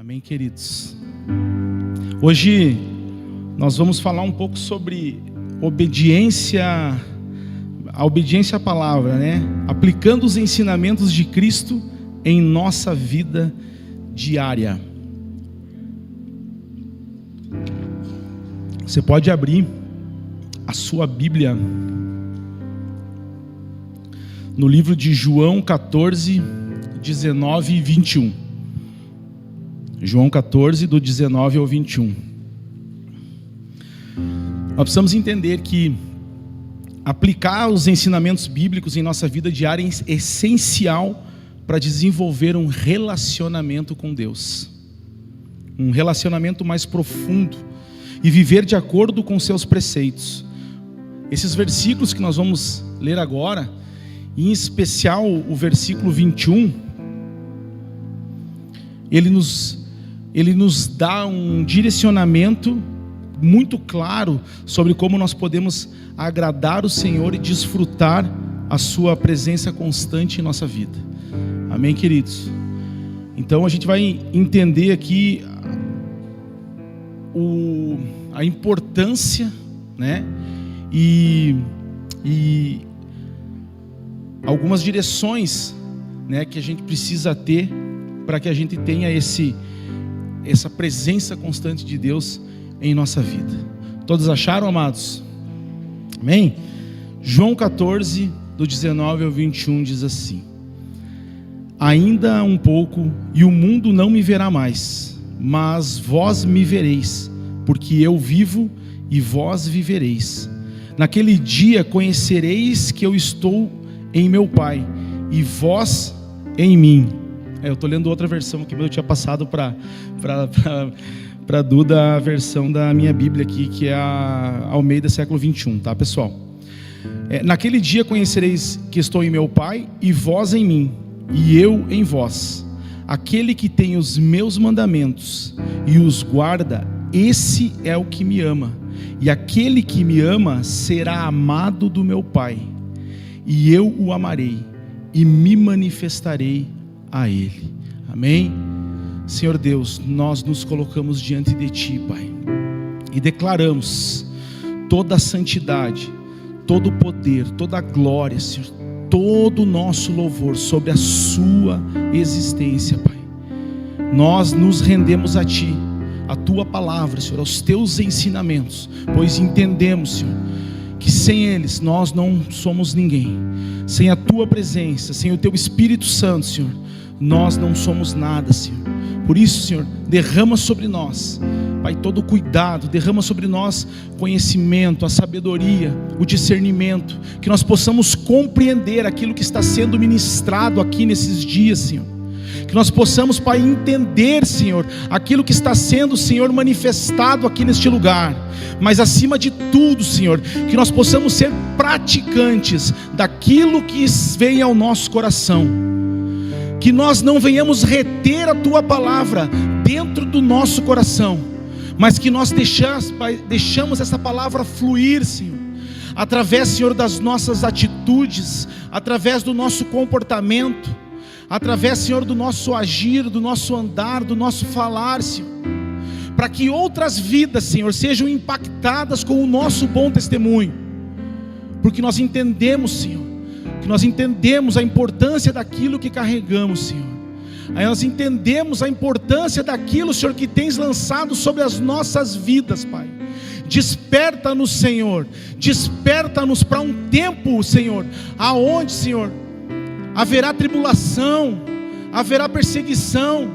Amém, queridos? Hoje nós vamos falar um pouco sobre obediência, a obediência à palavra, né? Aplicando os ensinamentos de Cristo em nossa vida diária. Você pode abrir a sua Bíblia no livro de João 14, 19 e 21. João 14, do 19 ao 21. Nós precisamos entender que aplicar os ensinamentos bíblicos em nossa vida diária é essencial para desenvolver um relacionamento com Deus. Um relacionamento mais profundo e viver de acordo com seus preceitos. Esses versículos que nós vamos ler agora, em especial o versículo 21, ele nos dá um direcionamento muito claro sobre como nós podemos agradar o Senhor e desfrutar a sua presença constante em nossa vida. Amém, queridos? Então a gente vai entender aqui a importância, né? E algumas direções, né, que a gente precisa ter para que a gente tenha essa presença constante de Deus em nossa vida. Todos acharam, amados? Amém? João 14, do 19 ao 21 diz assim: ainda um pouco e o mundo não me verá mais, mas vós me vereis, porque eu vivo e vós vivereis. Naquele dia conhecereis que eu estou em meu Pai e vós em mim. Eu estou lendo outra versão aqui, mas eu tinha passado para Duda a versão da minha Bíblia aqui, que é a Almeida século 21, tá, pessoal? Naquele dia conhecereis que estou em meu Pai e vós em mim, e eu em vós. Aquele que tem os meus mandamentos e os guarda, esse é o que me ama. E aquele que me ama será amado do meu Pai, e eu o amarei e me manifestarei a Ele. Amém? Senhor Deus, nós nos colocamos diante de Ti, Pai, e declaramos toda a santidade, todo o poder, toda a glória, Senhor, todo o nosso louvor sobre a Sua existência, Pai. Nós nos rendemos a Ti, a Tua palavra, Senhor, aos Teus ensinamentos, pois entendemos, Senhor, que sem eles nós não somos ninguém. Sem a Tua presença, sem o Teu Espírito Santo, Senhor, nós não somos nada, Senhor. Por isso, Senhor, derrama sobre nós, Pai, todo o cuidado, derrama sobre nós conhecimento, a sabedoria, o discernimento, que nós possamos compreender aquilo que está sendo ministrado aqui nesses dias, Senhor. Que nós possamos, Pai, entender, Senhor, aquilo que está sendo, Senhor, manifestado aqui neste lugar. Mas acima de tudo, Senhor, que nós possamos ser praticantes daquilo que vem ao nosso coração. Que nós não venhamos reter a Tua palavra dentro do nosso coração, mas que nós deixamos essa palavra fluir, Senhor, através, Senhor, das nossas atitudes, através do nosso comportamento, através, Senhor, do nosso agir, do nosso andar, do nosso falar, Senhor, para que outras vidas, Senhor, sejam impactadas com o nosso bom testemunho, porque nós entendemos, Senhor, que nós entendemos a importância daquilo que carregamos, Senhor. Aí nós entendemos a importância daquilo, Senhor, que tens lançado sobre as nossas vidas, Pai. Desperta-nos, Senhor, desperta-nos para um tempo, Senhor, aonde, Senhor, haverá tribulação, haverá perseguição,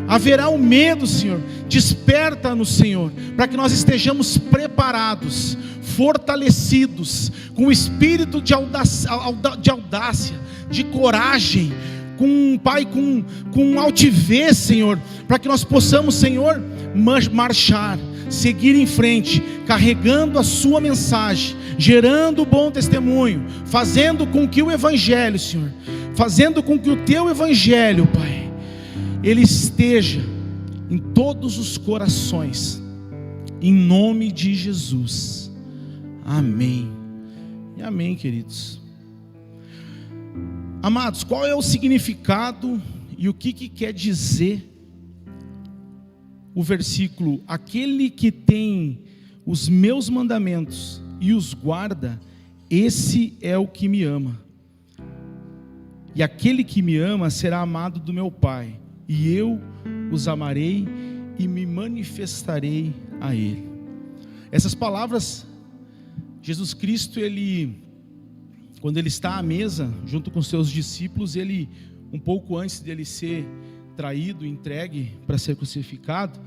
haverá o medo, Senhor. Desperta-nos, Senhor, para que nós estejamos preparados, fortalecidos, com o espírito de audácia, de coragem, Pai, com altivez, Senhor, para que nós possamos, Senhor, marchar, seguir em frente, carregando a Sua mensagem, gerando bom testemunho, fazendo com que o Evangelho, Senhor, fazendo com que o Teu Evangelho, Pai, ele esteja em todos os corações, em nome de Jesus. Amém. E amém, queridos. Amados, qual é o significado e o que quer dizer o versículo: aquele que tem os meus mandamentos e os guarda, esse é o que me ama. E aquele que me ama será amado do meu Pai, e eu os amarei e me manifestarei a ele. Essas palavras, Jesus Cristo, quando ele está à mesa, junto com seus discípulos, ele, um pouco antes de ele ser traído, entregue para ser crucificado,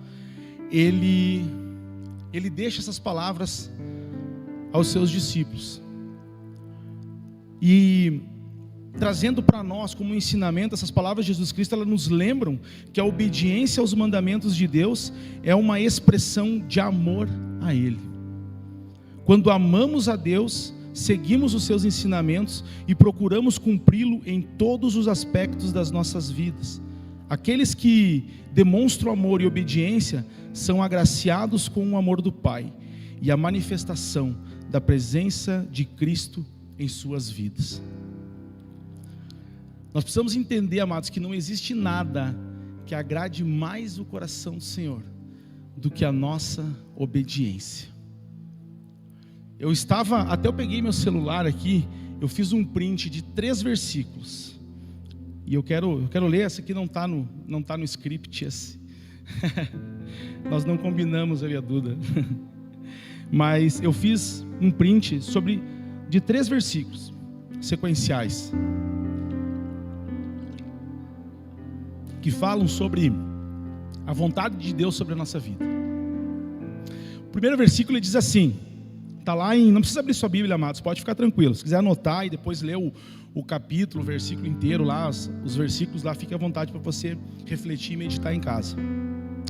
ele deixa essas palavras aos seus discípulos. E trazendo para nós como ensinamento, essas palavras de Jesus Cristo, elas nos lembram que a obediência aos mandamentos de Deus é uma expressão de amor a Ele. Quando amamos a Deus, seguimos os seus ensinamentos e procuramos cumpri-lo em todos os aspectos das nossas vidas. Aqueles que demonstram amor e obediência são agraciados com o amor do Pai e a manifestação da presença de Cristo em suas vidas. Nós precisamos entender, amados, que não existe nada que agrade mais o coração do Senhor do que a nossa obediência. Até eu peguei meu celular aqui, eu fiz um print de 3 versículos. E eu quero ler, essa aqui não está no script. Nós não combinamos, eu e a Duda. Mas eu fiz um print de 3 versículos sequenciais, que falam sobre a vontade de Deus sobre a nossa vida. O primeiro versículo ele diz assim, está lá não precisa abrir sua Bíblia, amados, pode ficar tranquilo. Se quiser anotar e depois ler o capítulo, o versículo inteiro lá, os versículos lá, fique à vontade para você refletir e meditar em casa.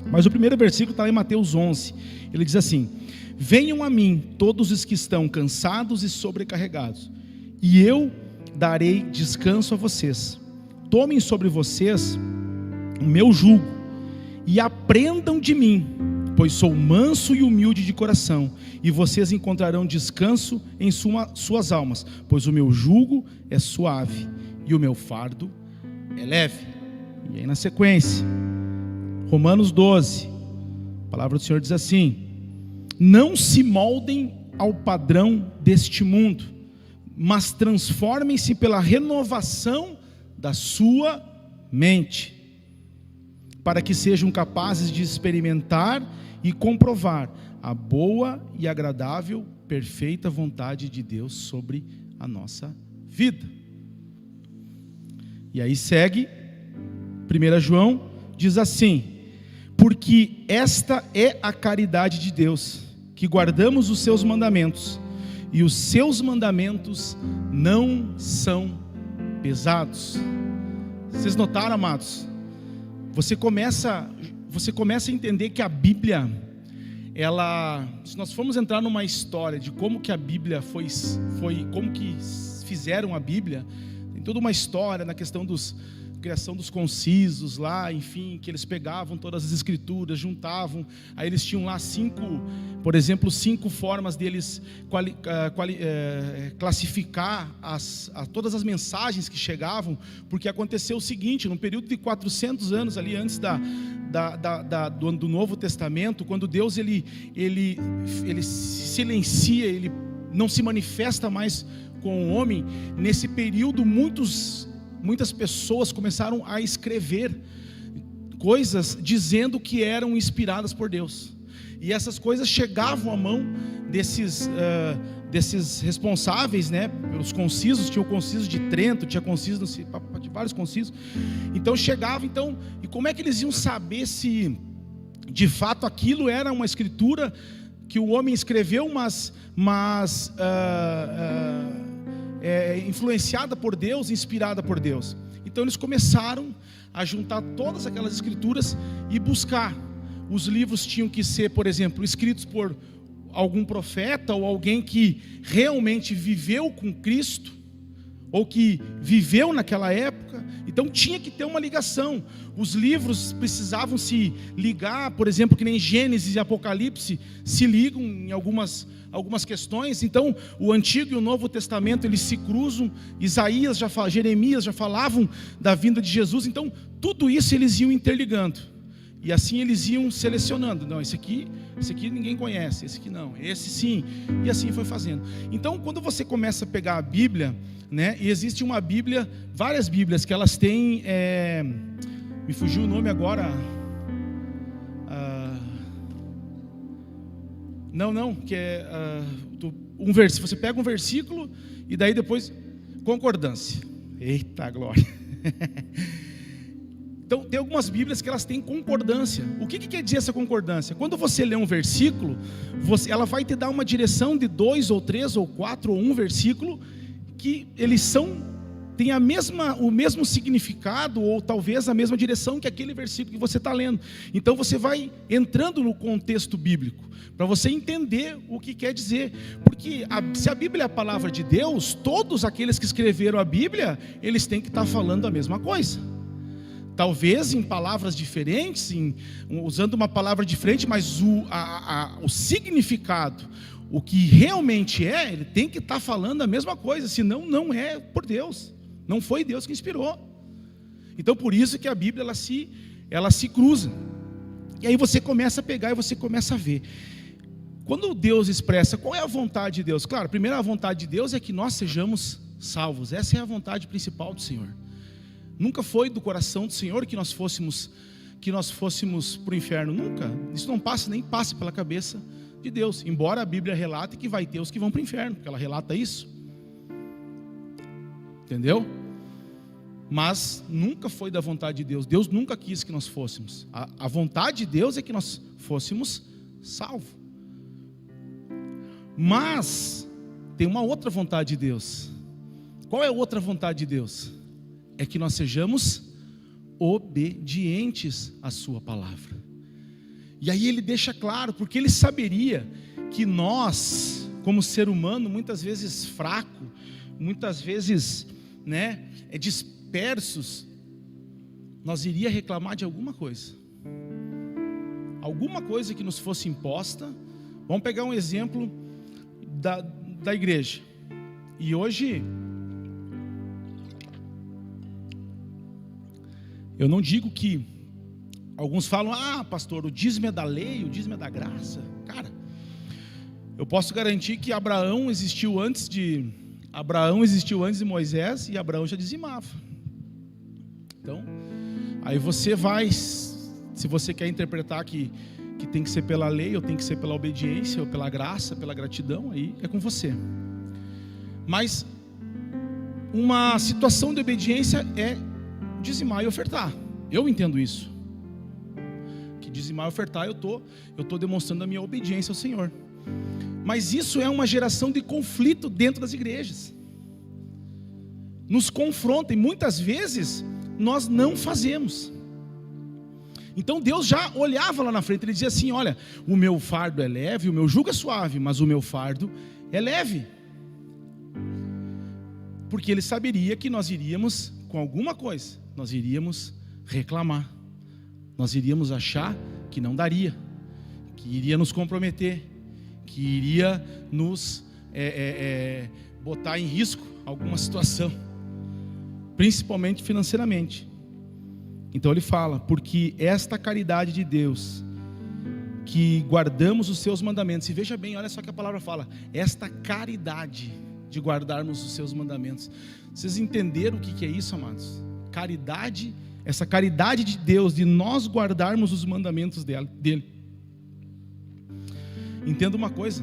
Mas o primeiro versículo está lá em Mateus 11, ele diz assim: venham a mim todos os que estão cansados e sobrecarregados, e eu darei descanso a vocês. Tomem sobre vocês o meu jugo e aprendam de mim, pois sou manso e humilde de coração, e vocês encontrarão descanso em suas almas, pois o meu jugo é suave e o meu fardo é leve. E aí na sequência, Romanos 12, a palavra do Senhor diz assim: não se moldem ao padrão deste mundo, mas transformem-se pela renovação da sua mente, para que sejam capazes de experimentar e comprovar a boa e agradável, perfeita vontade de Deus sobre a nossa vida. E aí segue, 1 João diz assim: porque esta é a caridade de Deus, que guardamos os seus mandamentos, e os seus mandamentos não são pesados. Vocês notaram, amados? Você começa a entender que a Bíblia, se nós formos entrar numa história de como que a Bíblia foi como que fizeram a Bíblia, tem toda uma história na questão criação dos concisos lá, enfim, que eles pegavam todas as escrituras, juntavam, aí eles tinham lá 5 formas deles classificar todas as mensagens que chegavam, porque aconteceu o seguinte: no período de 400 anos ali antes do Novo Testamento, quando Deus ele se silencia, ele não se manifesta mais com o homem, nesse período muitas pessoas começaram a escrever coisas dizendo que eram inspiradas por Deus, e essas coisas chegavam à mão desses responsáveis, né, pelos concisos. Tinha o conciso de Trento, tinha conciso de vários concisos, então chegava, e como é que eles iam saber se de fato aquilo era uma escritura que o homem escreveu, mas influenciada por Deus, inspirada por Deus? Então eles começaram a juntar todas aquelas escrituras e buscar. Os livros tinham que ser, por exemplo, escritos por algum profeta ou alguém que realmente viveu com Cristo, ou que viveu naquela época. Então tinha que ter uma ligação. Os livros precisavam se ligar, por exemplo, que nem Gênesis e Apocalipse se ligam em algumas questões. Então o Antigo e o Novo Testamento eles se cruzam. Jeremias já falavam da vinda de Jesus. Então tudo isso eles iam interligando. E assim eles iam selecionando. Não, esse aqui ninguém conhece, esse aqui não, esse sim. E assim foi fazendo. Então, quando você começa a pegar a Bíblia, né, e existe uma Bíblia, várias Bíblias que elas têm, me fugiu o nome agora. Que é você pega um versículo e daí depois concordância. Eita glória! Então, tem algumas Bíblias que elas têm concordância. O que quer dizer essa concordância? Quando você lê um versículo, ela vai te dar uma direção de 2 ou 3 ou 4 ou um versículo que eles têm o mesmo significado ou talvez a mesma direção que aquele versículo que você está lendo. Então você vai entrando no contexto bíblico para você entender o que quer dizer. Porque se a Bíblia é a palavra de Deus, todos aqueles que escreveram a Bíblia, eles têm que estar falando a mesma coisa. Talvez em palavras diferentes, usando uma palavra diferente, mas o significado, o que realmente ele tem que estar falando a mesma coisa, senão não é por Deus, não foi Deus que inspirou. Então por isso que a Bíblia ela se cruza, e aí você começa a pegar e você começa a ver. Quando Deus expressa qual é a vontade de Deus, claro, a primeira vontade de Deus é que nós sejamos salvos, essa é a vontade principal do Senhor. Nunca foi do coração do Senhor que nós fôssemos para o inferno, nunca. Isso não passa, nem passa pela cabeça de Deus, embora a Bíblia relate que vai ter os que vão para o inferno, porque ela relata isso, entendeu? Mas nunca foi da vontade de Deus. Deus nunca quis que nós fôssemos. A vontade de Deus é que nós fôssemos salvos. Mas tem uma outra vontade de Deus. Qual é a outra vontade de Deus? É que nós sejamos obedientes à sua palavra. E aí ele deixa claro, porque ele saberia que nós, como ser humano, muitas vezes fraco, muitas vezes, dispersos, nós iria reclamar de alguma coisa que nos fosse imposta. Vamos pegar um exemplo da igreja. E hoje eu não digo que alguns falam, pastor, o dízimo é da lei, o dízimo é da graça. Cara, eu posso garantir que Abraão existiu antes de Moisés, e Abraão já dizimava. Então, aí você vai, se você quer interpretar que tem que ser pela lei, ou tem que ser pela obediência, ou pela graça, pela gratidão, aí é com você. Mas uma situação de obediência é dizimar e ofertar. Eu entendo isso. Que dizimar e ofertar, eu tô demonstrando a minha obediência ao Senhor. Mas isso é uma geração de conflito dentro das igrejas. Nos confronta, e muitas vezes nós não fazemos. Então Deus já olhava lá na frente, ele dizia assim: olha, o meu fardo é leve, o meu jugo é suave, mas o meu fardo é leve. Porque ele saberia que nós iríamos, com alguma coisa, nós iríamos reclamar, nós iríamos achar que não daria, que iria nos comprometer, que iria nos botar em risco alguma situação, principalmente financeiramente. Então ele fala: porque esta caridade de Deus, que guardamos os seus mandamentos. E veja bem, olha só que a palavra fala: esta caridade de guardarmos os seus mandamentos. Vocês entenderam o que é isso, amados? Caridade, essa caridade de Deus, de nós guardarmos os mandamentos dele. Entenda uma coisa: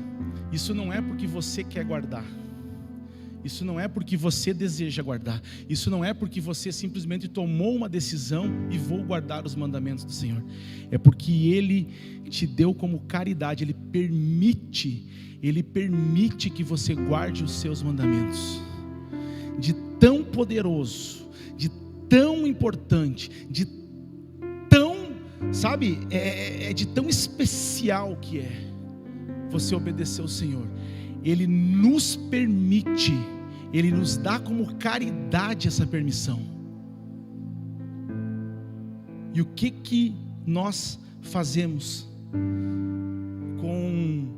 isso não é porque você quer guardar, isso não é porque você deseja guardar, isso não é porque você simplesmente tomou uma decisão e vou guardar os mandamentos do Senhor. É porque Ele te deu como caridade, Ele permite que você guarde os seus mandamentos. De tão poderoso, de tão importante, de tão, sabe, de tão especial que é você obedecer ao Senhor. Ele nos permite, Ele nos dá como caridade essa permissão. E o que nós fazemos com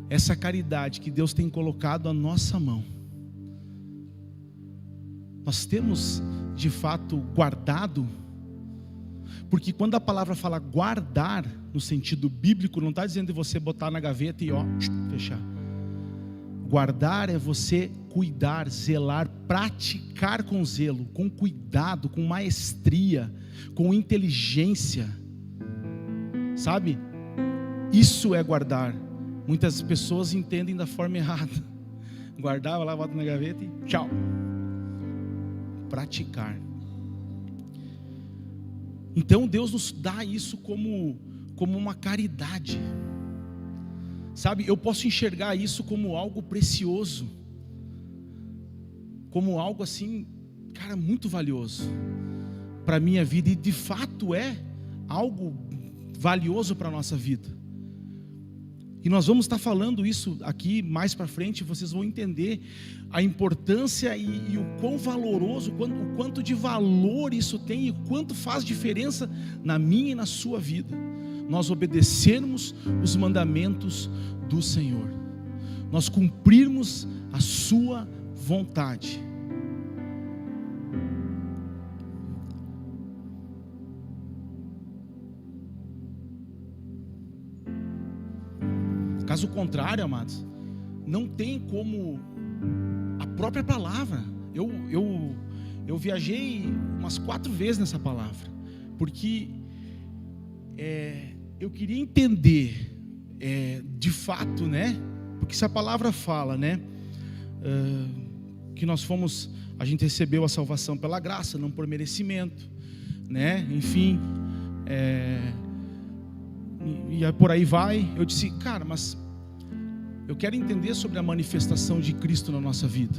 essa caridade que Deus tem colocado à nossa mão? Nós temos de fato guardado? Porque quando a palavra fala guardar, no sentido bíblico, não está dizendo de você botar na gaveta e fechar. Guardar é você cuidar, zelar, praticar com zelo, com cuidado, com maestria, com inteligência. Sabe? Isso é guardar. Muitas pessoas entendem da forma errada. Guardar, vai lá, bota na gaveta e tchau. Praticar. Então Deus nos dá isso como uma caridade. Sabe, eu posso enxergar isso como algo precioso, como algo assim, cara, muito valioso para a minha vida, e de fato é algo valioso para a nossa vida. E nós vamos estar falando isso aqui mais para frente, vocês vão entender a importância e o quão valoroso, o quanto de valor isso tem e o quanto faz diferença na minha e na sua vida. Nós obedecermos os mandamentos do Senhor, nós cumprirmos a sua vontade. Caso contrário, amados, não tem como a própria palavra. Eu viajei umas 4 vezes nessa palavra, porque eu queria entender de fato, né? Porque se a palavra fala, né, que a gente recebeu a salvação pela graça, não por merecimento, né? Enfim, e por aí vai. Eu disse, cara, mas eu quero entender sobre a manifestação de Cristo na nossa vida,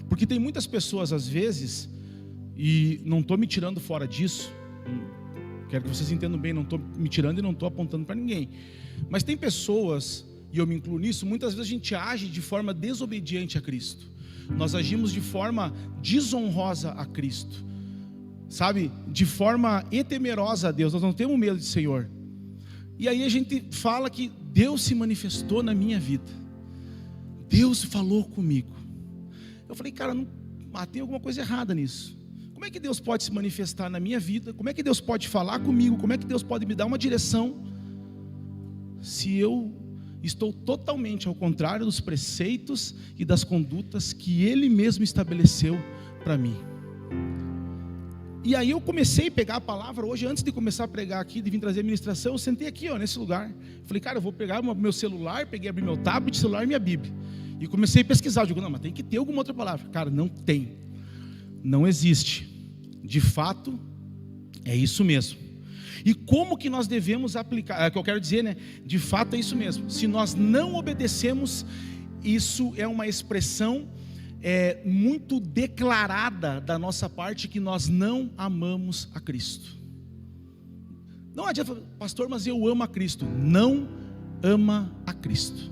porque tem muitas pessoas às vezes, e não estou me tirando fora disso, quero que vocês entendam bem, não estou me tirando e não estou apontando para ninguém, mas tem pessoas, e eu me incluo nisso, muitas vezes a gente age de forma desobediente a Cristo, nós agimos de forma desonrosa a Cristo, sabe, de forma temerosa a Deus, nós não temos medo do Senhor. E aí a gente fala que Deus se manifestou na minha vida, Deus falou comigo. Eu falei, cara, tem alguma coisa errada nisso. Como é que Deus pode se manifestar na minha vida? Como é que Deus pode falar comigo? Como é que Deus pode me dar uma direção, se eu estou totalmente ao contrário dos preceitos e das condutas que Ele mesmo estabeleceu para mim? E aí eu comecei a pegar a palavra hoje, antes de começar a pregar aqui, de vir trazer a ministração, eu sentei aqui, nesse lugar. Falei, cara, eu vou pegar meu celular, abri meu tablet, celular e minha Bíblia. E comecei a pesquisar, eu digo, não, mas tem que ter alguma outra palavra. Cara, não tem. Não existe. De fato, é isso mesmo. E como que nós devemos aplicar? É o que eu quero dizer, né? De fato é isso mesmo. Se nós não obedecemos, isso é uma expressão muito declarada da nossa parte, que nós não amamos a Cristo. Não adianta, pastor, mas eu amo a Cristo. Não ama a Cristo.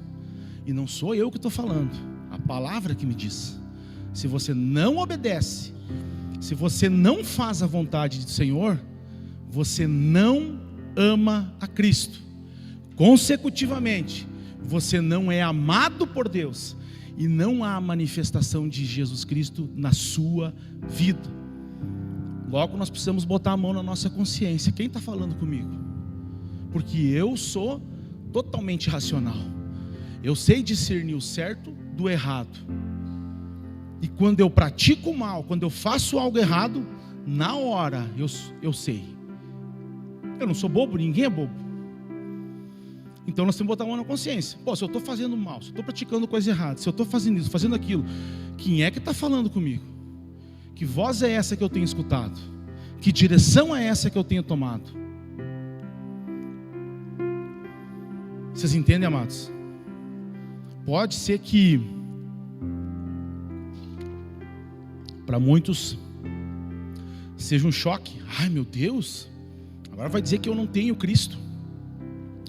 E não sou eu que estou falando, a palavra que me diz. Se você não obedece, se você não faz a vontade do Senhor, você não ama a Cristo. Consecutivamente, você não é amado por Deus, e não há manifestação de Jesus Cristo na sua vida. Logo nós precisamos botar a mão na nossa consciência. Quem está falando comigo? Porque eu sou totalmente racional, eu sei discernir o certo do errado, e quando eu pratico o mal, quando eu faço algo errado, na hora eu sei. Eu não sou bobo, ninguém é bobo. Então nós temos que botar a mão na consciência. Se eu estou fazendo mal, se eu estou praticando coisa errada, se eu estou fazendo isso, fazendo aquilo, quem é que está falando comigo? Que voz é essa que eu tenho escutado? Que direção é essa que eu tenho tomado? Vocês entendem, amados? Pode ser que para muitos seja um choque. Ai, meu Deus, agora vai dizer que eu não tenho Cristo.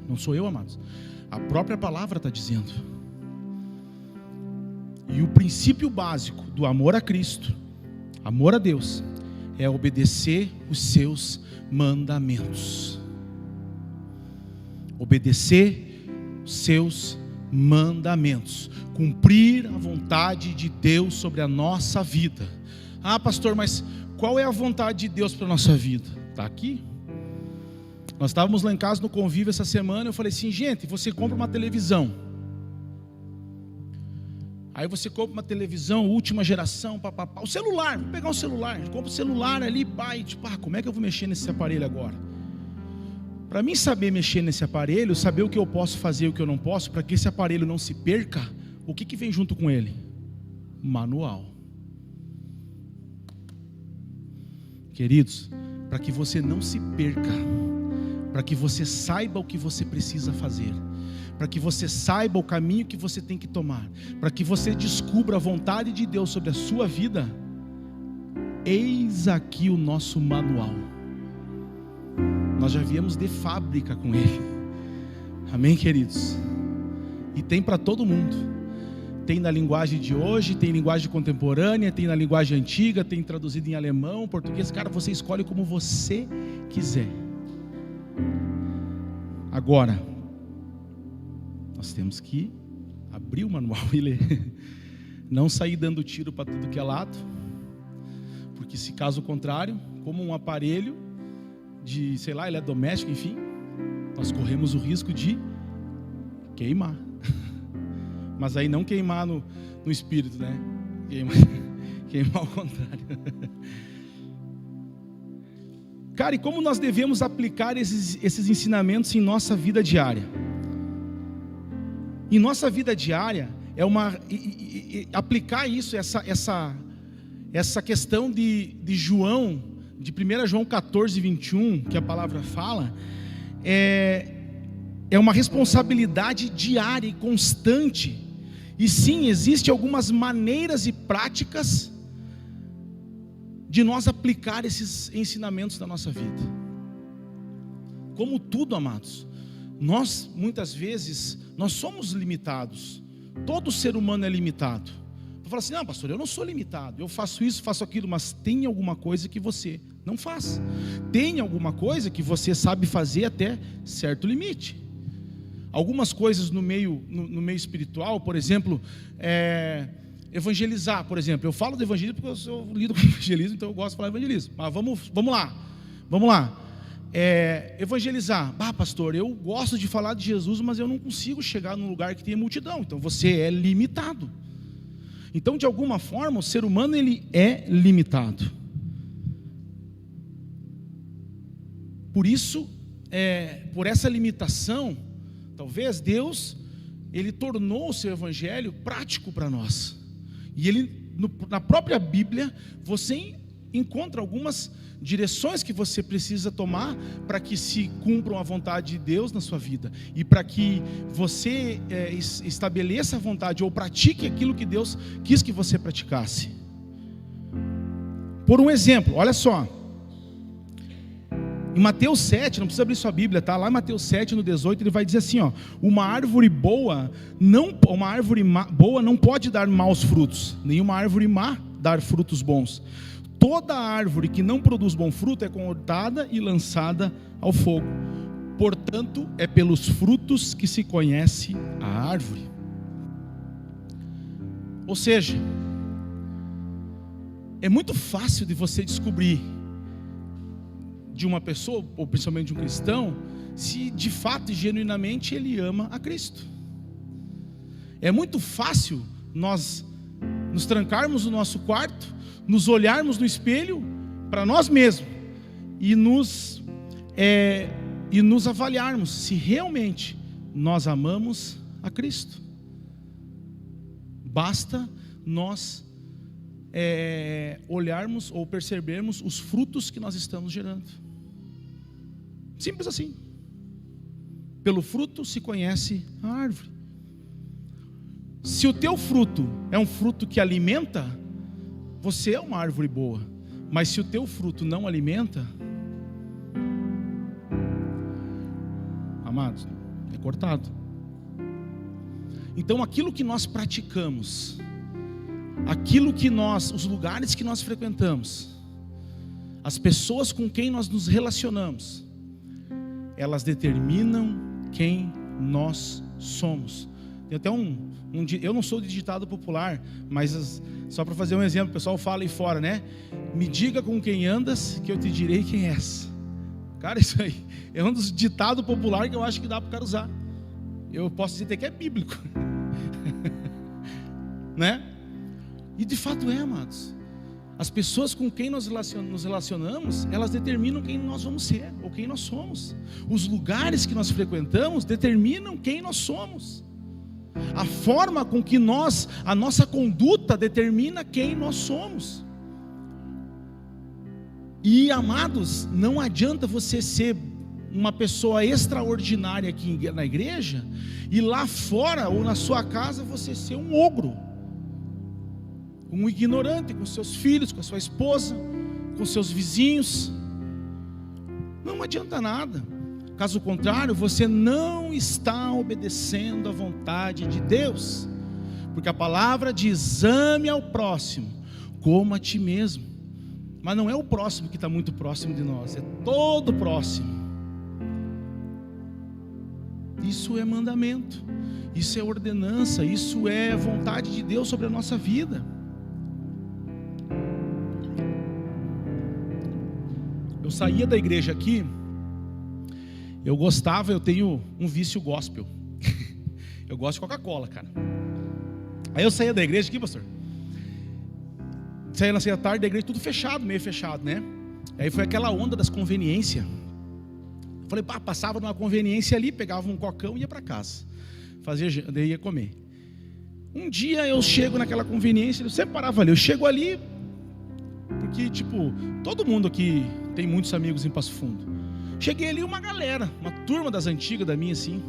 Não sou eu, amados. A própria palavra está dizendo. E o princípio básico do amor a Cristo, amor a Deus, é obedecer os seus mandamentos. Obedecer os seus mandamentos. Cumprir a vontade de Deus sobre a nossa vida. Ah, pastor, mas qual é a vontade de Deus para a nossa vida? Está aqui. Nós estávamos lá em casa no convívio essa semana. Eu falei assim, gente, você compra uma televisão. Aí você compra uma televisão, última geração, papapá. O celular, vou pegar um celular. Compra o celular ali, pai. Tipo, como é que eu vou mexer nesse aparelho agora? Para mim saber mexer nesse aparelho, saber o que eu posso fazer e o que eu não posso, para que esse aparelho não se perca, o que vem junto com ele? Manual. Queridos, para que você não se perca, para que você saiba o que você precisa fazer, para que você saiba o caminho que você tem que tomar, para que você descubra a vontade de Deus sobre a sua vida, eis aqui o nosso manual. Nós já viemos de fábrica com ele. Amém, queridos? E tem para todo mundo. Tem na linguagem de hoje, tem linguagem contemporânea, tem na linguagem antiga, tem traduzido em alemão, português. Cara, você escolhe como você quiser. Agora, nós temos que abrir o manual e ler. Não sair dando tiro para tudo que é lado. Porque se caso contrário, como um aparelho de, sei lá, ele é doméstico, enfim, nós corremos o risco de queimar. Mas aí não queimar no espírito, né? Queimar ao contrário. Cara, e como nós devemos aplicar esses ensinamentos em nossa vida diária? Em nossa vida diária, aplicar isso, essa questão de João, de 1 João 14, 21, que a palavra fala, é uma responsabilidade diária e constante. E sim, existem algumas maneiras e práticas de nós aplicar esses ensinamentos na nossa vida. Como tudo, amados, nós muitas vezes, nós somos limitados. Todo ser humano é limitado. Eu falo assim, não, pastor, eu não sou limitado, eu faço isso, faço aquilo, mas tem alguma coisa que você não faz. Tem alguma coisa que você sabe fazer até certo limite. Algumas coisas no meio espiritual, por exemplo, evangelizar, por exemplo. Eu falo do evangelismo porque eu lido com evangelismo, então eu gosto de falar evangelismo. Mas vamos lá. Evangelizar. Pastor, eu gosto de falar de Jesus, mas eu não consigo chegar num lugar que tenha multidão. Então você é limitado. Então, de alguma forma, o ser humano ele é limitado. Por isso, por essa limitação, talvez Deus, ele tornou o seu evangelho prático para nós. E ele, na própria Bíblia, você encontra algumas direções que você precisa tomar para que se cumpram a vontade de Deus na sua vida. E para que você estabeleça a vontade ou pratique aquilo que Deus quis que você praticasse. Por um exemplo, olha só. Em Mateus 7, não precisa abrir sua Bíblia, tá? Lá em Mateus 7, no 18, ele vai dizer assim, ó: uma árvore boa não pode dar maus frutos, nenhuma árvore má dar frutos bons. Toda árvore que não produz bom fruto é cortada e lançada ao fogo. Portanto, é pelos frutos que se conhece a árvore. Ou seja, é muito fácil de você descobrir de uma pessoa, ou principalmente de um cristão, se de fato e genuinamente ele ama a Cristo. É muito fácil nós nos trancarmos no nosso quarto, nos olharmos no espelho para nós mesmos e nos avaliarmos se realmente nós amamos a Cristo. Basta nós olharmos ou percebermos os frutos que nós estamos gerando. Simples assim. Pelo fruto se conhece a árvore. Se o teu fruto é um fruto que alimenta, você é uma árvore boa. Mas se o teu fruto não alimenta, amados, é cortado. Então aquilo que nós praticamos, os lugares que nós frequentamos, as pessoas com quem nós nos relacionamos, elas determinam quem nós somos. Tem até eu não sou de ditado popular, mas só para fazer um exemplo, o pessoal fala aí fora, né? Me diga com quem andas, que eu te direi quem és. Cara, isso aí é um dos ditados populares que eu acho que dá para o cara usar. Eu posso dizer até que é bíblico. Né? E de fato é, amados. As pessoas com quem nós nos relacionamos, elas determinam quem nós vamos ser, ou quem nós somos. Os lugares que nós frequentamos determinam quem nós somos. A forma com que a nossa conduta determina quem nós somos. E, amados, não adianta você ser uma pessoa extraordinária aqui na igreja, e lá fora, ou na sua casa, você ser um ogro. Um ignorante com seus filhos, com a sua esposa, com seus vizinhos. Não adianta nada. Caso contrário, você não está obedecendo à vontade de Deus. Porque a palavra diz: ame ao próximo como a ti mesmo. Mas não é o próximo que está muito próximo de nós, é todo próximo. Isso é mandamento, isso é ordenança, isso é vontade de Deus sobre a nossa vida. Eu saía da igreja aqui, eu tenho um vício gospel. Eu gosto de Coca-Cola, cara. Aí eu saía da igreja aqui, pastor. Saía na tarde da igreja, tudo fechado, meio fechado, né? Aí foi aquela onda das conveniências. Falei, passava numa conveniência ali, pegava um cocão e ia para casa. Daí ia comer. Um dia eu chego naquela conveniência, eu sempre parava ali. Eu chego ali, porque todo mundo aqui tem muitos amigos em Passo Fundo. Cheguei ali, uma galera, uma turma das antigas da minha assim.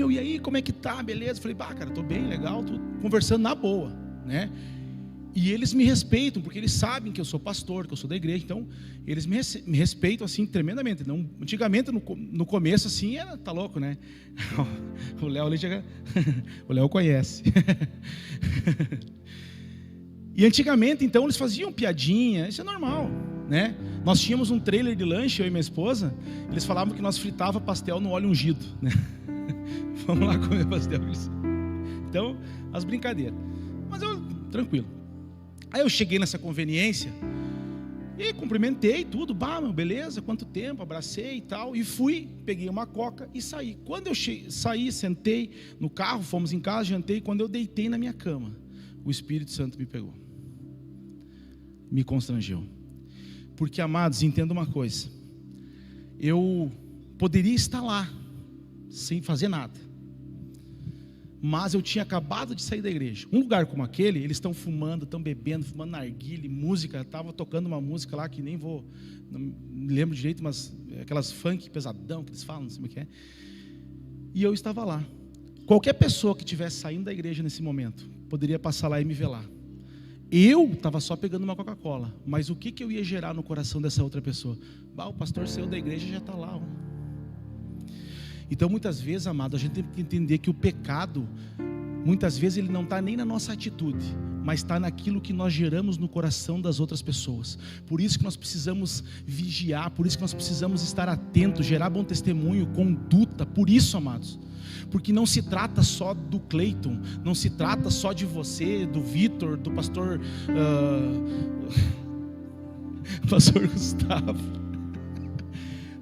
E aí, como é que tá? Beleza? Falei, cara, tô bem, legal, tô conversando na boa, né? E eles me respeitam, porque eles sabem que eu sou pastor, que eu sou da igreja. Então, eles me respeitam assim tremendamente. Não, antigamente, no começo assim, tá louco, né? O Léo ali chega. O Léo conhece. E antigamente, então, eles faziam piadinha. Isso é normal, né? Nós tínhamos um trailer de lanche, eu e minha esposa. Eles falavam que nós fritava pastel no óleo ungido, né? Vamos lá comer pastel. Então, as brincadeiras. Mas eu, tranquilo. Aí eu cheguei nessa conveniência e cumprimentei tudo, beleza, quanto tempo, abracei e tal, e fui, peguei uma coca e saí. Quando eu saí, sentei no carro, fomos em casa, jantei, quando eu deitei na minha cama, o Espírito Santo me pegou, me constrangeu. Porque, amados, entenda uma coisa, eu poderia estar lá, sem fazer nada, mas eu tinha acabado de sair da igreja. Um lugar como aquele, eles estão fumando, estão bebendo, fumando narguilé, música. Estava tocando uma música lá que nem vou, não me lembro direito, mas aquelas funk pesadão que eles falam, não sei o que é. E eu estava lá. Qualquer pessoa que estivesse saindo da igreja nesse momento poderia passar lá e me ver lá. Eu estava só pegando uma Coca-Cola, mas o que eu ia gerar no coração dessa outra pessoa? O pastor saiu da igreja e já está lá. Então, muitas vezes, amado, a gente tem que entender que o pecado, muitas vezes ele não está nem na nossa atitude, mas está naquilo que nós geramos no coração das outras pessoas. Por isso que nós precisamos vigiar, por isso que nós precisamos estar atentos, gerar bom testemunho, conduta. Por isso, amados, porque não se trata só do Cleiton, não se trata só de você, do Vitor, do pastor pastor Gustavo.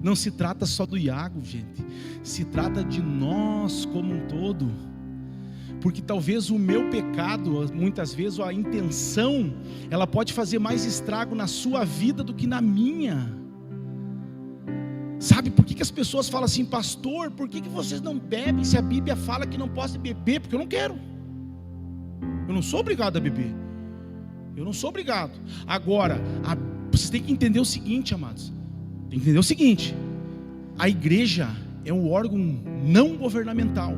Não se trata só do Iago, gente. Se trata de nós como um todo. Porque talvez o meu pecado, muitas vezes a intenção, ela pode fazer mais estrago na sua vida do que na minha. Sabe por que as pessoas falam assim, pastor, por que vocês não bebem se a Bíblia fala que não pode beber? Porque eu não quero. Eu não sou obrigado a beber. Eu não sou obrigado. Agora, vocês têm que entender o seguinte, amados. Tem que entender o seguinte: a igreja é um órgão não governamental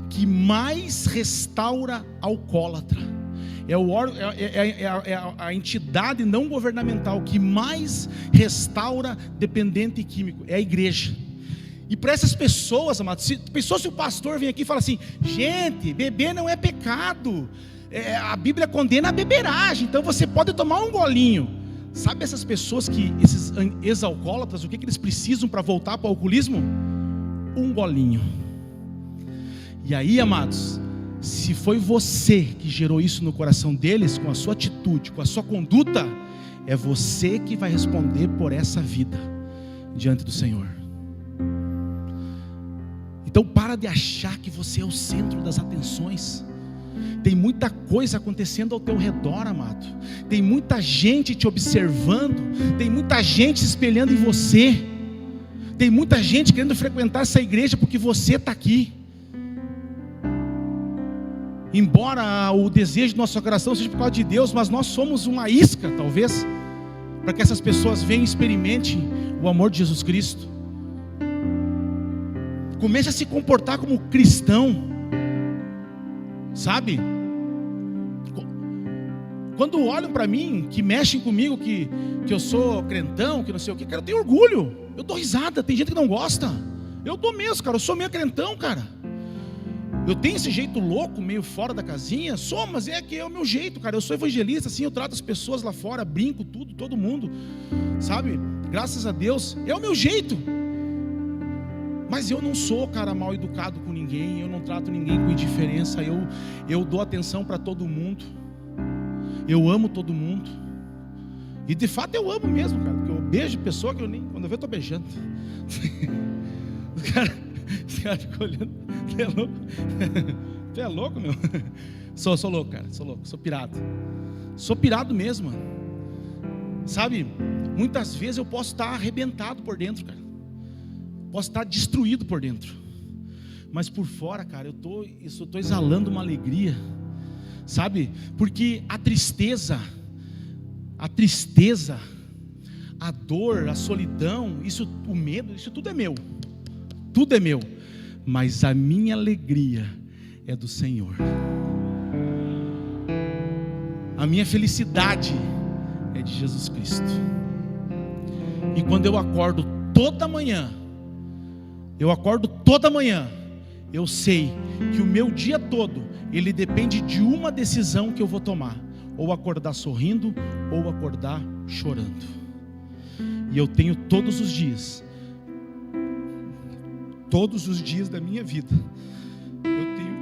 que mais restaura alcoólatra. É a entidade não governamental que mais restaura dependente químico. É a igreja. E para essas pessoas, amados, se o pastor vem aqui e fala assim: gente, beber não é pecado, a Bíblia condena a beberagem, então você pode tomar um golinho. Sabe essas pessoas esses ex-alcoólatras, o que eles precisam para voltar para o alcoolismo? Um golinho. E aí, amados, se foi você que gerou isso no coração deles, com a sua atitude, com a sua conduta, é você que vai responder por essa vida. diante do Senhor. Então para de achar que você é o centro das atenções. Tem muita coisa acontecendo ao teu redor, amado. Tem muita gente te observando. Tem muita gente se espelhando em você. Tem muita gente querendo frequentar essa igreja porque você está aqui. Embora o desejo do nosso coração seja por causa de Deus, mas nós somos uma isca, talvez, para que essas pessoas venham e experimentem o amor de Jesus Cristo. Comece a se comportar como cristão, sabe? Quando olham para mim, que mexem comigo, que eu sou crentão, que não sei o que, cara, eu tenho orgulho, eu dou risada. Tem gente que não gosta, eu dou mesmo, cara, eu sou meio crentão, cara. Eu tenho esse jeito louco, meio fora da casinha, sou, mas é que é o meu jeito, cara. Eu sou evangelista, assim, eu trato as pessoas lá fora, brinco, tudo, todo mundo, sabe? Graças a Deus, é o meu jeito. Mas eu não sou, cara, mal educado com ninguém, eu não trato ninguém com indiferença, eu dou atenção para todo mundo, eu amo todo mundo, e de fato eu amo mesmo, cara, porque eu beijo pessoa que eu nem, quando eu vejo eu estou beijando. Os caras ficam olhando, tu é louco? Tu é louco, meu? Sou louco, cara, sou louco, sou pirado mesmo, mano. Sabe, muitas vezes eu posso estar arrebentado por dentro, cara. Posso estar destruído por dentro, mas por fora, cara, eu estou exalando uma alegria, sabe? Porque a tristeza, a dor, a solidão, o medo, isso tudo é meu, mas a minha alegria é do Senhor. A minha felicidade é de Jesus Cristo. E quando eu acordo toda manhã, eu sei que o meu dia todo, ele depende de uma decisão que eu vou tomar: ou acordar sorrindo, ou acordar chorando. E eu tenho todos os dias da minha vida, eu tenho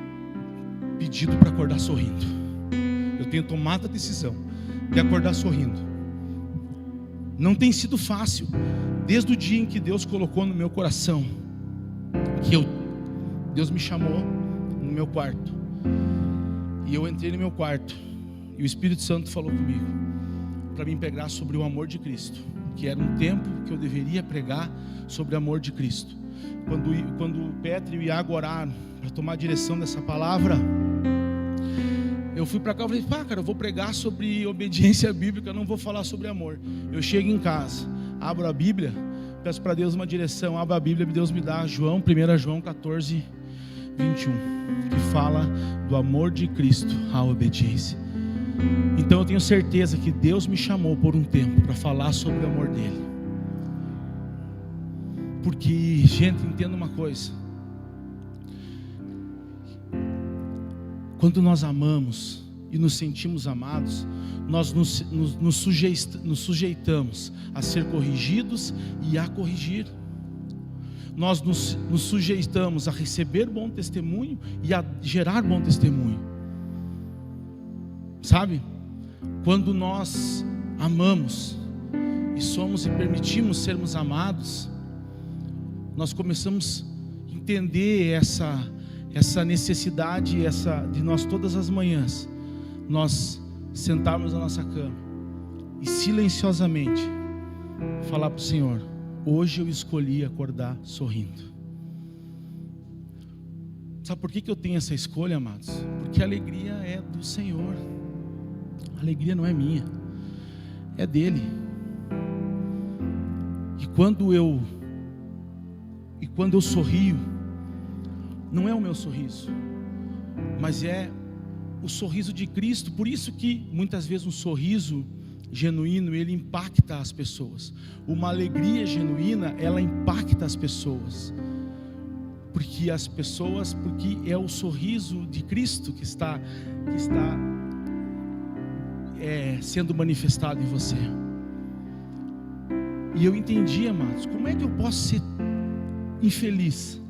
pedido para acordar sorrindo. Eu tenho tomado a decisão de acordar sorrindo. Não tem sido fácil, desde o dia em que Deus colocou no meu coração, Deus me chamou no meu quarto, e eu entrei no meu quarto, e o Espírito Santo falou comigo, para mim pregar sobre o amor de Cristo, que era um tempo que eu deveria pregar sobre o amor de Cristo. Quando o Petro e o Iago oraram para tomar a direção dessa palavra, eu fui para cá e falei: cara, eu vou pregar sobre obediência bíblica, não vou falar sobre amor. Eu chego em casa, abro a Bíblia, peço para Deus uma direção, abro a Bíblia, Deus me dá 1 João 14, 21, que fala do amor de Cristo à obediência. Então eu tenho certeza que Deus me chamou por um tempo para falar sobre o amor dele. Porque, gente, entenda uma coisa: quando nós amamos e nos sentimos amados, nós nos sujeitamos a ser corrigidos e a corrigir. Nós nos sujeitamos a receber bom testemunho e a gerar bom testemunho. Sabe? Quando nós amamos e permitimos sermos amados, nós começamos a entender essa necessidade, de nós todas as manhãs, nós sentarmos na nossa cama e silenciosamente falar para o Senhor: hoje eu escolhi acordar sorrindo. Sabe por que eu tenho essa escolha, amados? Porque a alegria é do Senhor. A alegria não é minha, é dele. E quando eu sorrio, não é o meu sorriso, mas é o sorriso de Cristo. Por isso que muitas vezes um sorriso genuíno, ele impacta as pessoas. Uma alegria genuína, ela impacta as pessoas. Porque é o sorriso de Cristo que está sendo manifestado em você. E eu entendi, amados, como é que eu posso ser infeliz?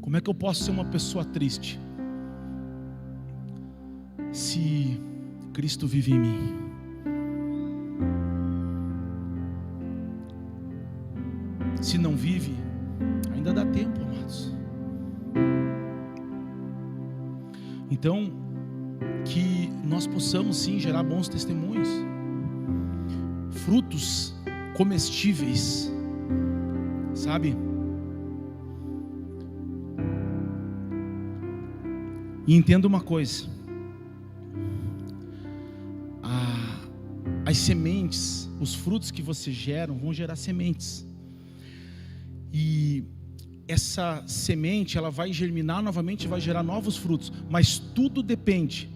Como é que eu posso ser uma pessoa triste se Cristo vive em mim? Se não vive, ainda dá tempo, amados. Então, que nós possamos sim gerar bons testemunhos, frutos comestíveis, sabe? E entenda uma coisa: as sementes, os frutos que você gera vão gerar sementes, e essa semente ela vai germinar novamente, vai gerar novos frutos, mas tudo depende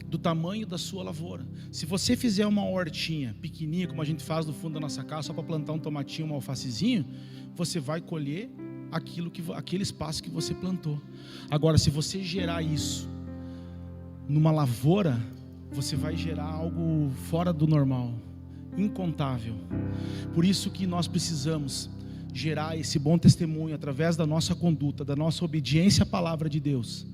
do tamanho da sua lavoura. Se você fizer uma hortinha pequenininha, como a gente faz no fundo da nossa casa, só para plantar um tomatinho, um alfacezinho, você vai colher aquele espaço que você plantou. Agora, se você gerar isso numa lavoura, você vai gerar algo fora do normal, incontável. Por isso que nós precisamos gerar esse bom testemunho através da nossa conduta, da nossa obediência à palavra de Deus,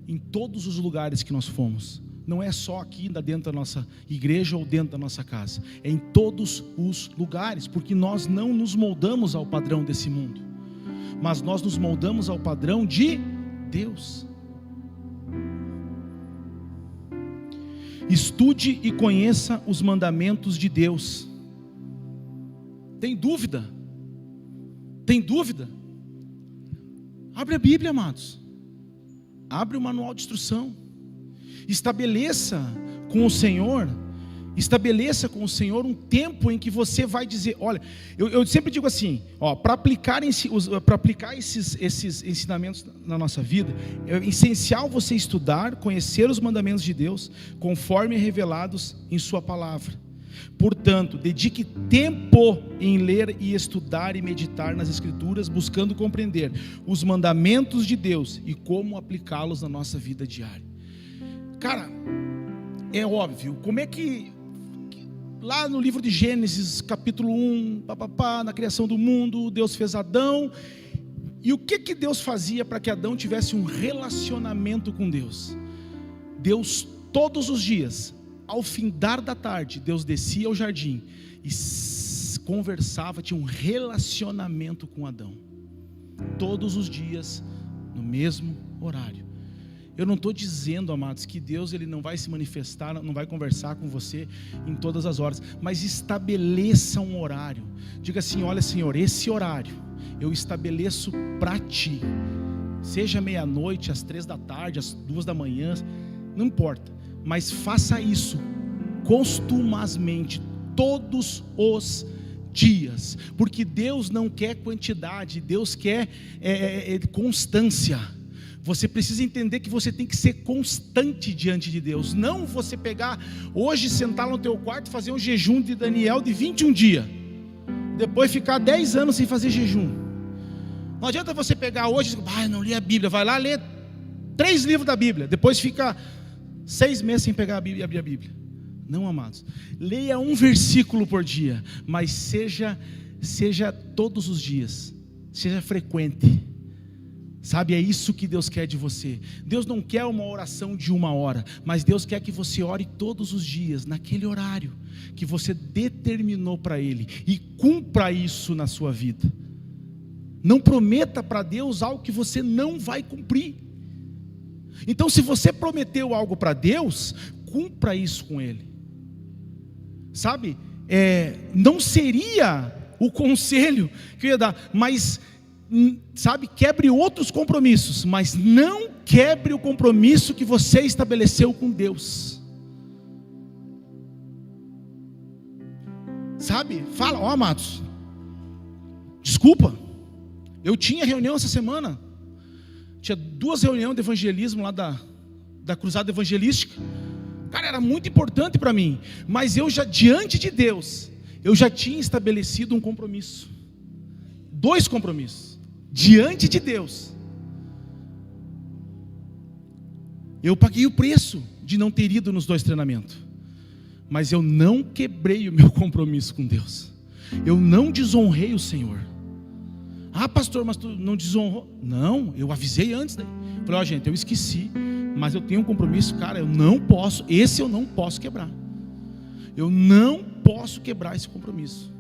em todos os lugares que nós fomos. Não é só aqui dentro da nossa igreja ou dentro da nossa casa, é em todos os lugares, porque nós não nos moldamos ao padrão desse mundo, mas nós nos moldamos ao padrão de Deus. Estude e conheça os mandamentos de Deus. Tem dúvida? Tem dúvida? Abre a Bíblia, amados. Abre o manual de instrução. Estabeleça com o Senhor um tempo em que você vai dizer, olha, eu sempre digo assim, para aplicar esses ensinamentos na nossa vida, é essencial você estudar, conhecer os mandamentos de Deus, conforme revelados em sua palavra. Portanto, dedique tempo em ler e estudar e meditar nas Escrituras, buscando compreender os mandamentos de Deus e como aplicá-los na nossa vida diária. Cara, é óbvio, como é que lá no livro de Gênesis, capítulo 1, na criação do mundo, Deus fez Adão, e o que Deus fazia para que Adão tivesse um relacionamento com Deus? Deus, todos os dias, ao findar da tarde, Deus descia ao jardim e conversava, tinha um relacionamento com Adão, todos os dias, no mesmo horário. Eu não estou dizendo, amados, que Deus ele não vai se manifestar, não vai conversar com você em todas as horas, mas estabeleça um horário. Diga assim, olha Senhor, esse horário eu estabeleço para Ti, seja meia-noite, às 3 da tarde, às 2 da manhã, não importa, mas faça isso costumazmente, todos os dias, porque Deus não quer quantidade, Deus quer constância. Você precisa entender que você tem que ser constante diante de Deus. Não você pegar hoje, sentar no teu quarto e fazer um jejum de Daniel de 21 dias. Depois ficar 10 anos sem fazer jejum. Não adianta você pegar hoje e não li a Bíblia. Vai lá ler 3 livros da Bíblia. Depois fica 6 meses sem pegar a Bíblia e abrir a Bíblia. Não, amados. Leia um versículo por dia. Mas seja todos os dias. Seja frequente. Sabe, é isso que Deus quer de você. Deus não quer uma oração de 1 hora, mas Deus quer que você ore todos os dias, naquele horário que você determinou para Ele, e cumpra isso na sua vida. Não prometa para Deus algo que você não vai cumprir. Então, se você prometeu algo para Deus, cumpra isso com Ele. Sabe, não seria o conselho que eu ia dar, mas sabe, quebre outros compromissos, mas não quebre o compromisso que você estabeleceu com Deus. Sabe, fala, amados, desculpa, eu tinha reunião essa semana, tinha 2 reuniões de evangelismo lá da Cruzada Evangelística. Cara, era muito importante para mim, mas eu já, diante de Deus, eu já tinha estabelecido um compromisso, 2 compromissos. Diante de Deus, eu paguei o preço de não ter ido nos 2 treinamentos, mas eu não quebrei o meu compromisso com Deus, eu não desonrei o Senhor. Pastor, mas tu não desonrou? Não, eu avisei antes, né? Falei, gente, eu esqueci, mas eu tenho um compromisso, cara, eu não posso quebrar, eu não posso quebrar esse compromisso.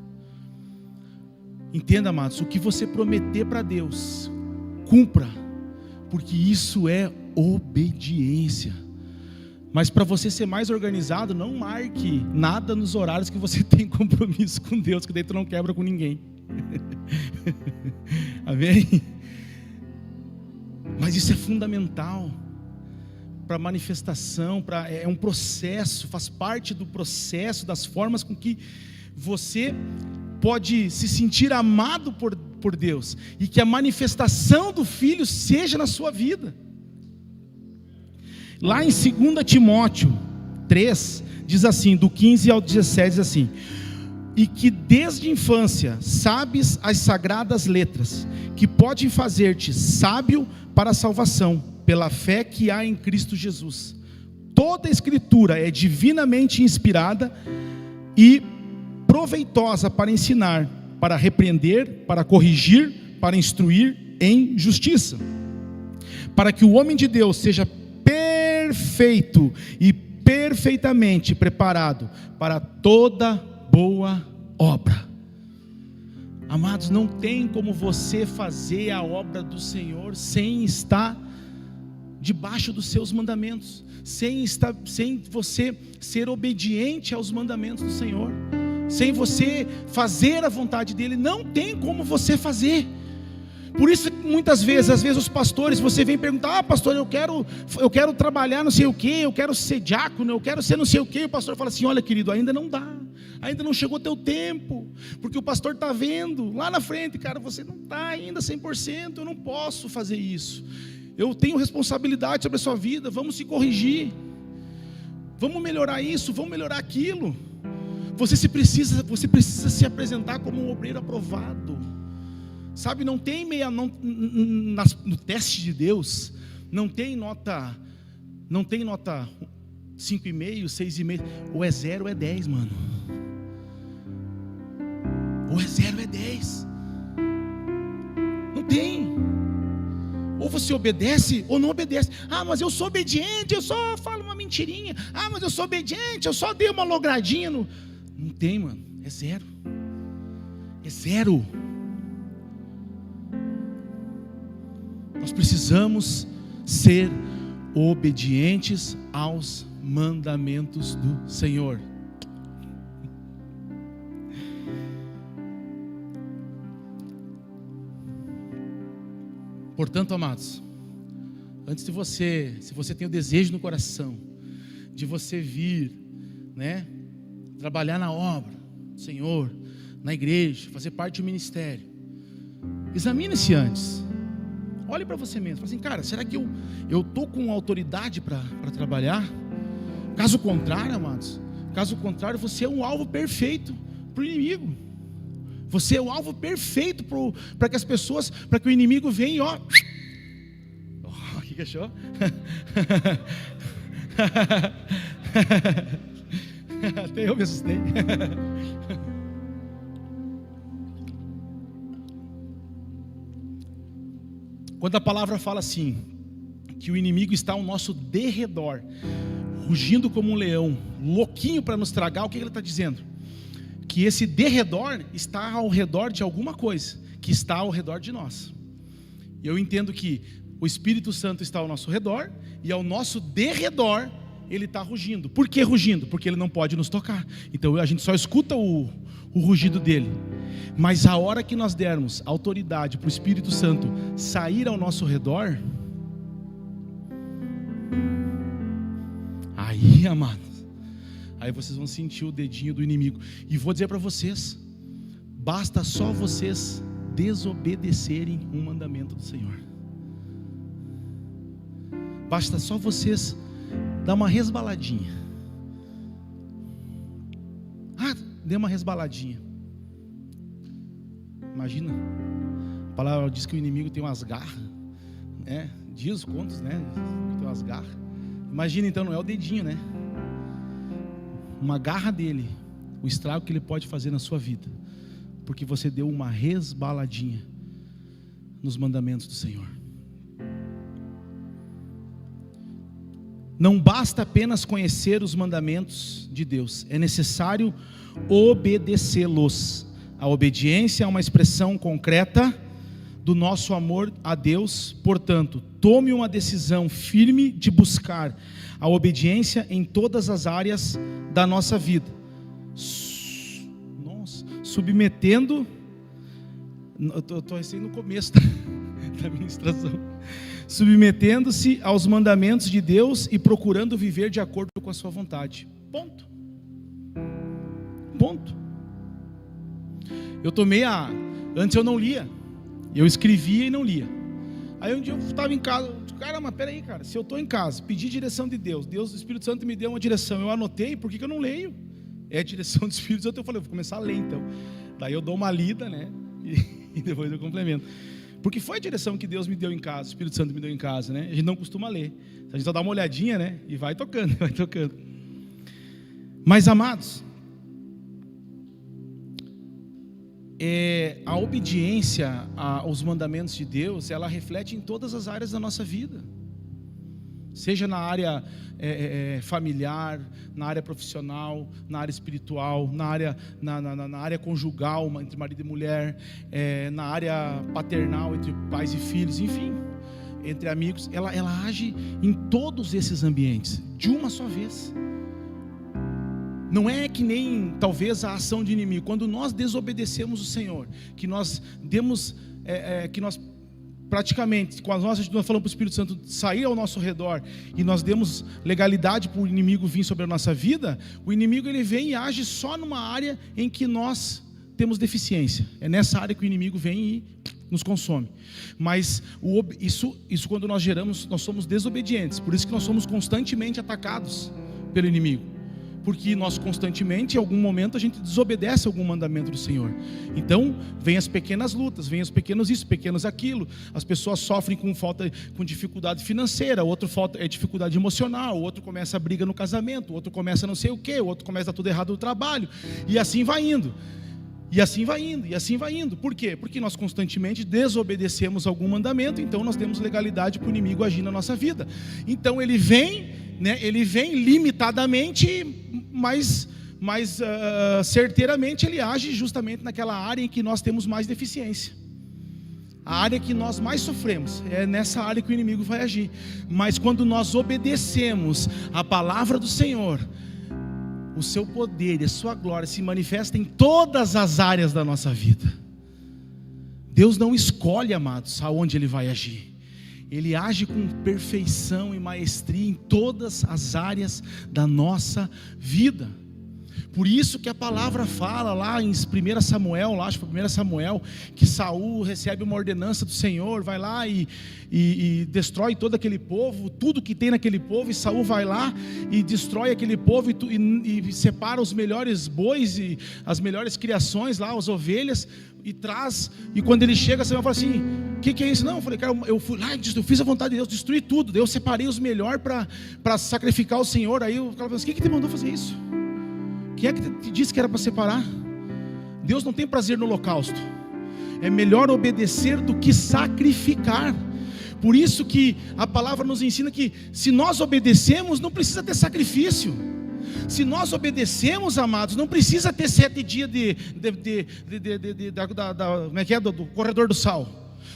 Entenda, amados, o que você prometer para Deus, cumpra, porque isso é obediência. Mas para você ser mais organizado, não marque nada nos horários que você tem compromisso com Deus, que daí tu não quebra com ninguém. Amém? Mas isso é fundamental para manifestação, é um processo, faz parte do processo, das formas com que você pode se sentir amado por Deus, e que a manifestação do Filho seja na sua vida. Lá em 2 Timóteo 3, diz assim, do 15 ao 17, diz assim: e que desde a infância sabes as sagradas letras, que podem fazer-te sábio para a salvação, pela fé que há em Cristo Jesus. Toda a Escritura é divinamente inspirada e proveitosa para ensinar, para repreender, para corrigir, para instruir em justiça, para que o homem de Deus seja perfeito e perfeitamente preparado para toda boa obra. Amados, não tem como você fazer a obra do Senhor sem estar debaixo dos seus mandamentos, sem você ser obediente aos mandamentos do Senhor, sem você fazer a vontade dEle. Não tem como você fazer. Por isso muitas vezes, às vezes os pastores, você vem perguntar: pastor, eu quero trabalhar não sei o que, eu quero ser diácono, eu quero ser não sei o que. O pastor fala assim: olha, querido, ainda não dá, ainda não chegou teu tempo, porque o pastor está vendo lá na frente, cara, você não está ainda 100%, eu não posso fazer isso, eu tenho responsabilidade sobre a sua vida, vamos se corrigir, vamos melhorar isso, vamos melhorar aquilo. Você precisa se apresentar como um obreiro aprovado. Sabe, não tem no teste de Deus, não tem nota 5,5, 6,5, ou é 0 ou é 10, mano. Ou é 0 ou é 10. Não tem. Ou você obedece ou não obedece. Ah, mas eu sou obediente, eu só falo uma mentirinha. Ah, mas eu sou obediente, eu só dei uma logradinha no... Não tem, mano, é 0. É 0. Nós precisamos ser obedientes aos mandamentos do Senhor. Portanto, amados, antes de você, se você tem o desejo no coração de você vir, né, trabalhar na obra do Senhor, na igreja, fazer parte do ministério, examine-se antes. Olhe para você mesmo, fala assim: cara, será que eu estou com autoridade para trabalhar? Caso contrário, amados, caso contrário, você é um alvo perfeito para o inimigo. Você é o alvo perfeito para que as pessoas, para que o inimigo venha e ó. O que achou? Até eu me assustei. Quando a palavra fala assim, que o inimigo está ao nosso derredor, rugindo como um leão, louquinho para nos tragar, o que ele está dizendo? Que esse derredor está ao redor de alguma coisa, que está ao redor de nós. E eu entendo que o Espírito Santo está ao nosso redor, e ao nosso derredor ele está rugindo. Por que rugindo? Porque ele não pode nos tocar. Então a gente só escuta o rugido dele. Mas a hora que nós dermos autoridade para o Espírito Santo sair ao nosso redor, aí, amados, aí vocês vão sentir o dedinho do inimigo. E vou dizer para vocês: basta só vocês desobedecerem um mandamento do Senhor. Basta só vocês dar uma resbaladinha. Ah, dê uma resbaladinha. Imagina, a palavra diz que o inimigo tem umas garras, né? Diz os contos, né? Tem umas garras. Imagina então, não é o dedinho, né? Uma garra dele, o estrago que ele pode fazer na sua vida, porque você deu uma resbaladinha nos mandamentos do Senhor. Não basta apenas conhecer os mandamentos de Deus, é necessário obedecê-los. a obediência é uma expressão concreta do nosso amor a Deus. Portanto, tome uma decisão firme de buscar a obediência em todas as áreas da nossa vida. Submetendo, eu estou recém no começo da ministração, submetendo-se aos mandamentos de Deus e procurando viver de acordo com a sua vontade. Ponto. Antes eu não lia, eu escrevia e não lia. Aí um dia eu estava em casa, cara, mas peraí, cara, se eu estou em casa, pedi direção de Deus, o Espírito Santo me deu uma direção, eu anotei, por que eu não leio? É a direção do Espírito Santo, eu falei, vou começar a ler então. Daí eu dou uma lida, né, e depois eu complemento. Porque foi a direção que Deus me deu em casa, o Espírito Santo me deu em casa, né? A gente não costuma ler, a gente só dá uma olhadinha, né, e vai tocando. Mas amados, a obediência aos mandamentos de Deus, ela reflete em todas as áreas da nossa vida. Seja na área familiar, na área profissional, na área espiritual, na área conjugal, entre marido e mulher, na área paternal, entre pais e filhos, enfim, entre amigos. Ela age em todos esses ambientes, de uma só vez. Não é que nem, talvez, a ação de inimigo. Quando nós desobedecemos o Senhor, que nós demos, que nós praticamente, quando nós falamos para o Espírito Santo sair ao nosso redor e nós demos legalidade para o inimigo vir sobre a nossa vida, o inimigo ele vem e age só numa área em que nós temos deficiência. É nessa área que o inimigo vem e nos consome. Mas isso quando nós somos desobedientes. Por isso que nós somos constantemente atacados pelo inimigo. Porque nós constantemente, em algum momento, a gente desobedece algum mandamento do Senhor. Então, vem as pequenas lutas, vem os pequenos isso, pequenos aquilo. As pessoas sofrem com dificuldade financeira, outro dificuldade emocional, o outro começa a briga no casamento, o outro começa não sei o quê, o outro começa tudo errado no trabalho. E assim vai indo. E assim vai indo. Por quê? Porque nós constantemente desobedecemos algum mandamento, então nós temos legalidade para o inimigo agir na nossa vida. Então ele vem limitadamente, mas certeiramente ele age justamente naquela área em que nós temos mais deficiência. A área que nós mais sofremos, é nessa área que o inimigo vai agir. Mas quando nós obedecemos a palavra do Senhor, o seu poder e a sua glória se manifestam em todas as áreas da nossa vida. Deus não escolhe, amados, aonde Ele vai agir. Ele age com perfeição e maestria em todas as áreas da nossa vida. Por isso que a palavra fala lá em 1 Samuel, lá acho que 1 Samuel, que Saul recebe uma ordenança do Senhor, vai lá e destrói todo aquele povo, tudo que tem naquele povo, e Saul vai lá e destrói aquele povo e separa os melhores bois e as melhores criações lá, as ovelhas, e traz, e quando ele chega, Samuel fala assim, o que é isso? Não, eu falei, cara, eu fui lá, eu fiz a vontade de Deus, destruí tudo, daí eu separei os melhores para sacrificar o Senhor. Aí o cara falou assim, quem que te mandou fazer isso? Quem é que te disse que era para separar? Deus não tem prazer no holocausto. É melhor obedecer do que sacrificar. Por isso que a palavra nos ensina que se nós obedecemos, não precisa ter sacrifício. Se nós obedecemos, amados, não precisa ter 7 dias do corredor do sal.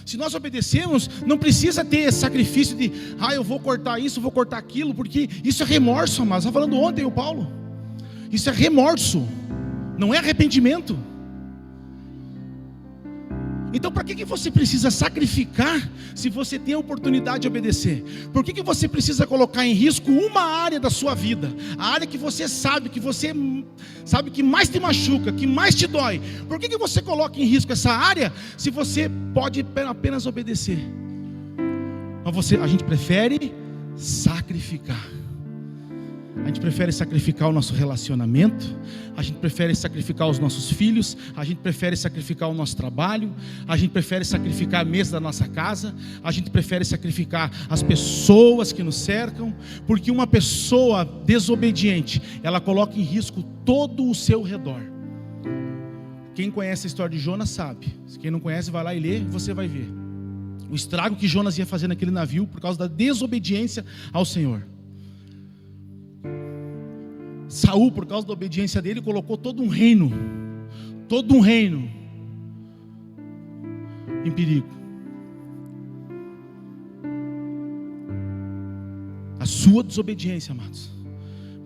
Se nós obedecemos, não precisa ter sacrifício de eu vou cortar isso, vou cortar aquilo, porque isso é remorso, amados. Estava falando ontem o Paulo. Isso é remorso, não é arrependimento. Então para que você precisa sacrificar se você tem a oportunidade de obedecer? Por que você precisa colocar em risco uma área da sua vida? A área que você sabe que mais te machuca, que mais te dói. Por que você coloca em risco essa área se você pode apenas obedecer? Mas a gente prefere sacrificar. A gente prefere sacrificar o nosso relacionamento, a gente prefere sacrificar os nossos filhos, a gente prefere sacrificar o nosso trabalho, a gente prefere sacrificar a mesa da nossa casa, a gente prefere sacrificar as pessoas que nos cercam, porque uma pessoa desobediente, ela coloca em risco todo o seu redor. Quem conhece a história de Jonas sabe, quem não conhece vai lá e lê, você vai ver o estrago que Jonas ia fazer naquele navio por causa da desobediência ao Senhor. Saul, por causa da obediência dele, colocou todo um reino todo um reino em perigo. A sua desobediência, amados,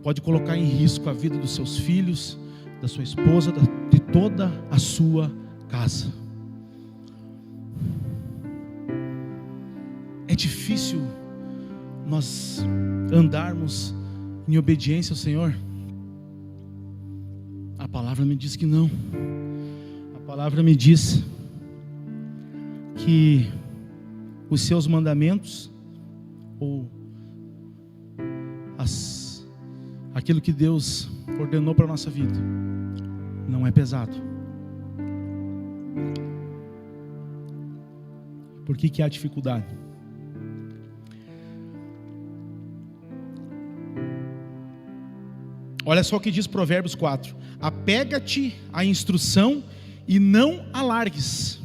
pode colocar em risco a vida dos seus filhos, da sua esposa, de toda a sua casa. É difícil nós andarmos em obediência ao Senhor? A palavra me diz que não. A palavra me diz que os seus mandamentos, ou aquilo que Deus ordenou para a nossa vida, não é pesado. Por que há dificuldade? Olha só o que diz Provérbios 4: apega-te à instrução e não a largues.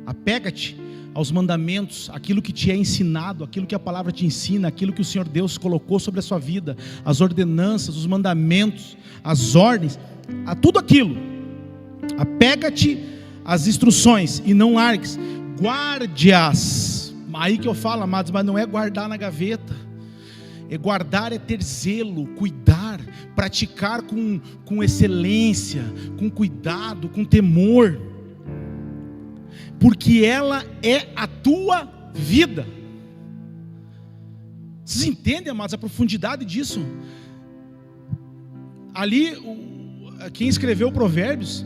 Apega-te aos mandamentos, aquilo que te é ensinado, aquilo que a palavra te ensina, aquilo que o Senhor Deus colocou sobre a sua vida, as ordenanças, os mandamentos, as ordens, a tudo aquilo. Apega-te às instruções e não largues. Guarde-as. Aí que eu falo, amados, mas não é guardar na gaveta. É guardar, é ter zelo, cuidar, praticar com excelência, com cuidado, com temor, porque ela é a tua vida. Vocês entendem, amados, a profundidade disso? Ali, quem escreveu Provérbios,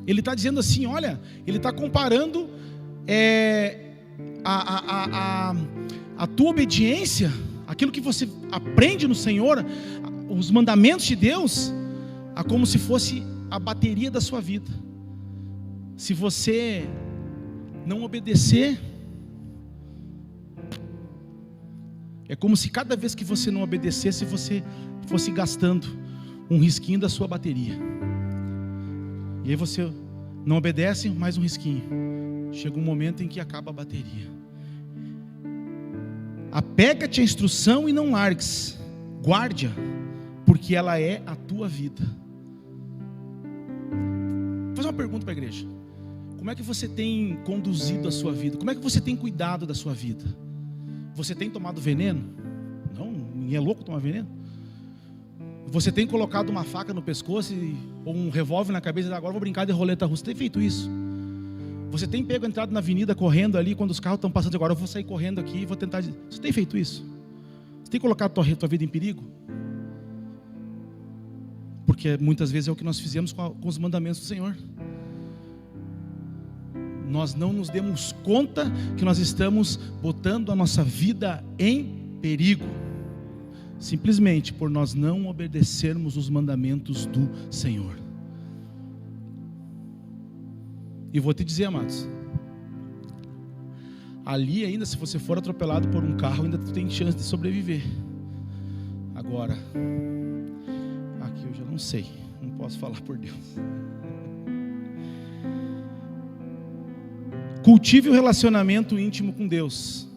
ele está dizendo assim, olha, ele está comparando a tua obediência, aquilo que você aprende no Senhor, os mandamentos de Deus, a como se fosse a bateria da sua vida. Se você não obedecer, é como se cada vez que você não obedecesse, você fosse gastando um risquinho da sua bateria. E aí você não obedece, mais um risquinho. Chega um momento em que acaba a bateria. Apega-te à instrução e não largues. Guarde-a, porque ela é a tua vida. Vou fazer uma pergunta para a igreja. Como é que você tem conduzido a sua vida? Como é que você tem cuidado da sua vida? Você tem tomado veneno? Não, ninguém é louco tomar veneno. Você tem colocado uma faca no pescoço ou um revólver na cabeça e agora vou brincar de roleta russa? Você tem feito isso? Você tem pego, entrado na avenida correndo ali, quando os carros estão passando, agora eu vou sair correndo aqui e vou tentar... Você tem feito isso? Você tem colocado a tua vida em perigo? Porque muitas vezes é o que nós fizemos com os mandamentos do Senhor. Nós não nos demos conta que nós estamos botando a nossa vida em perigo, simplesmente por nós não obedecermos os mandamentos do Senhor. E vou te dizer, amados, ali ainda, se você for atropelado por um carro, ainda tu tem chance de sobreviver. Agora, aqui eu já não sei, não posso falar por Deus. Cultive o relacionamento íntimo com Deus.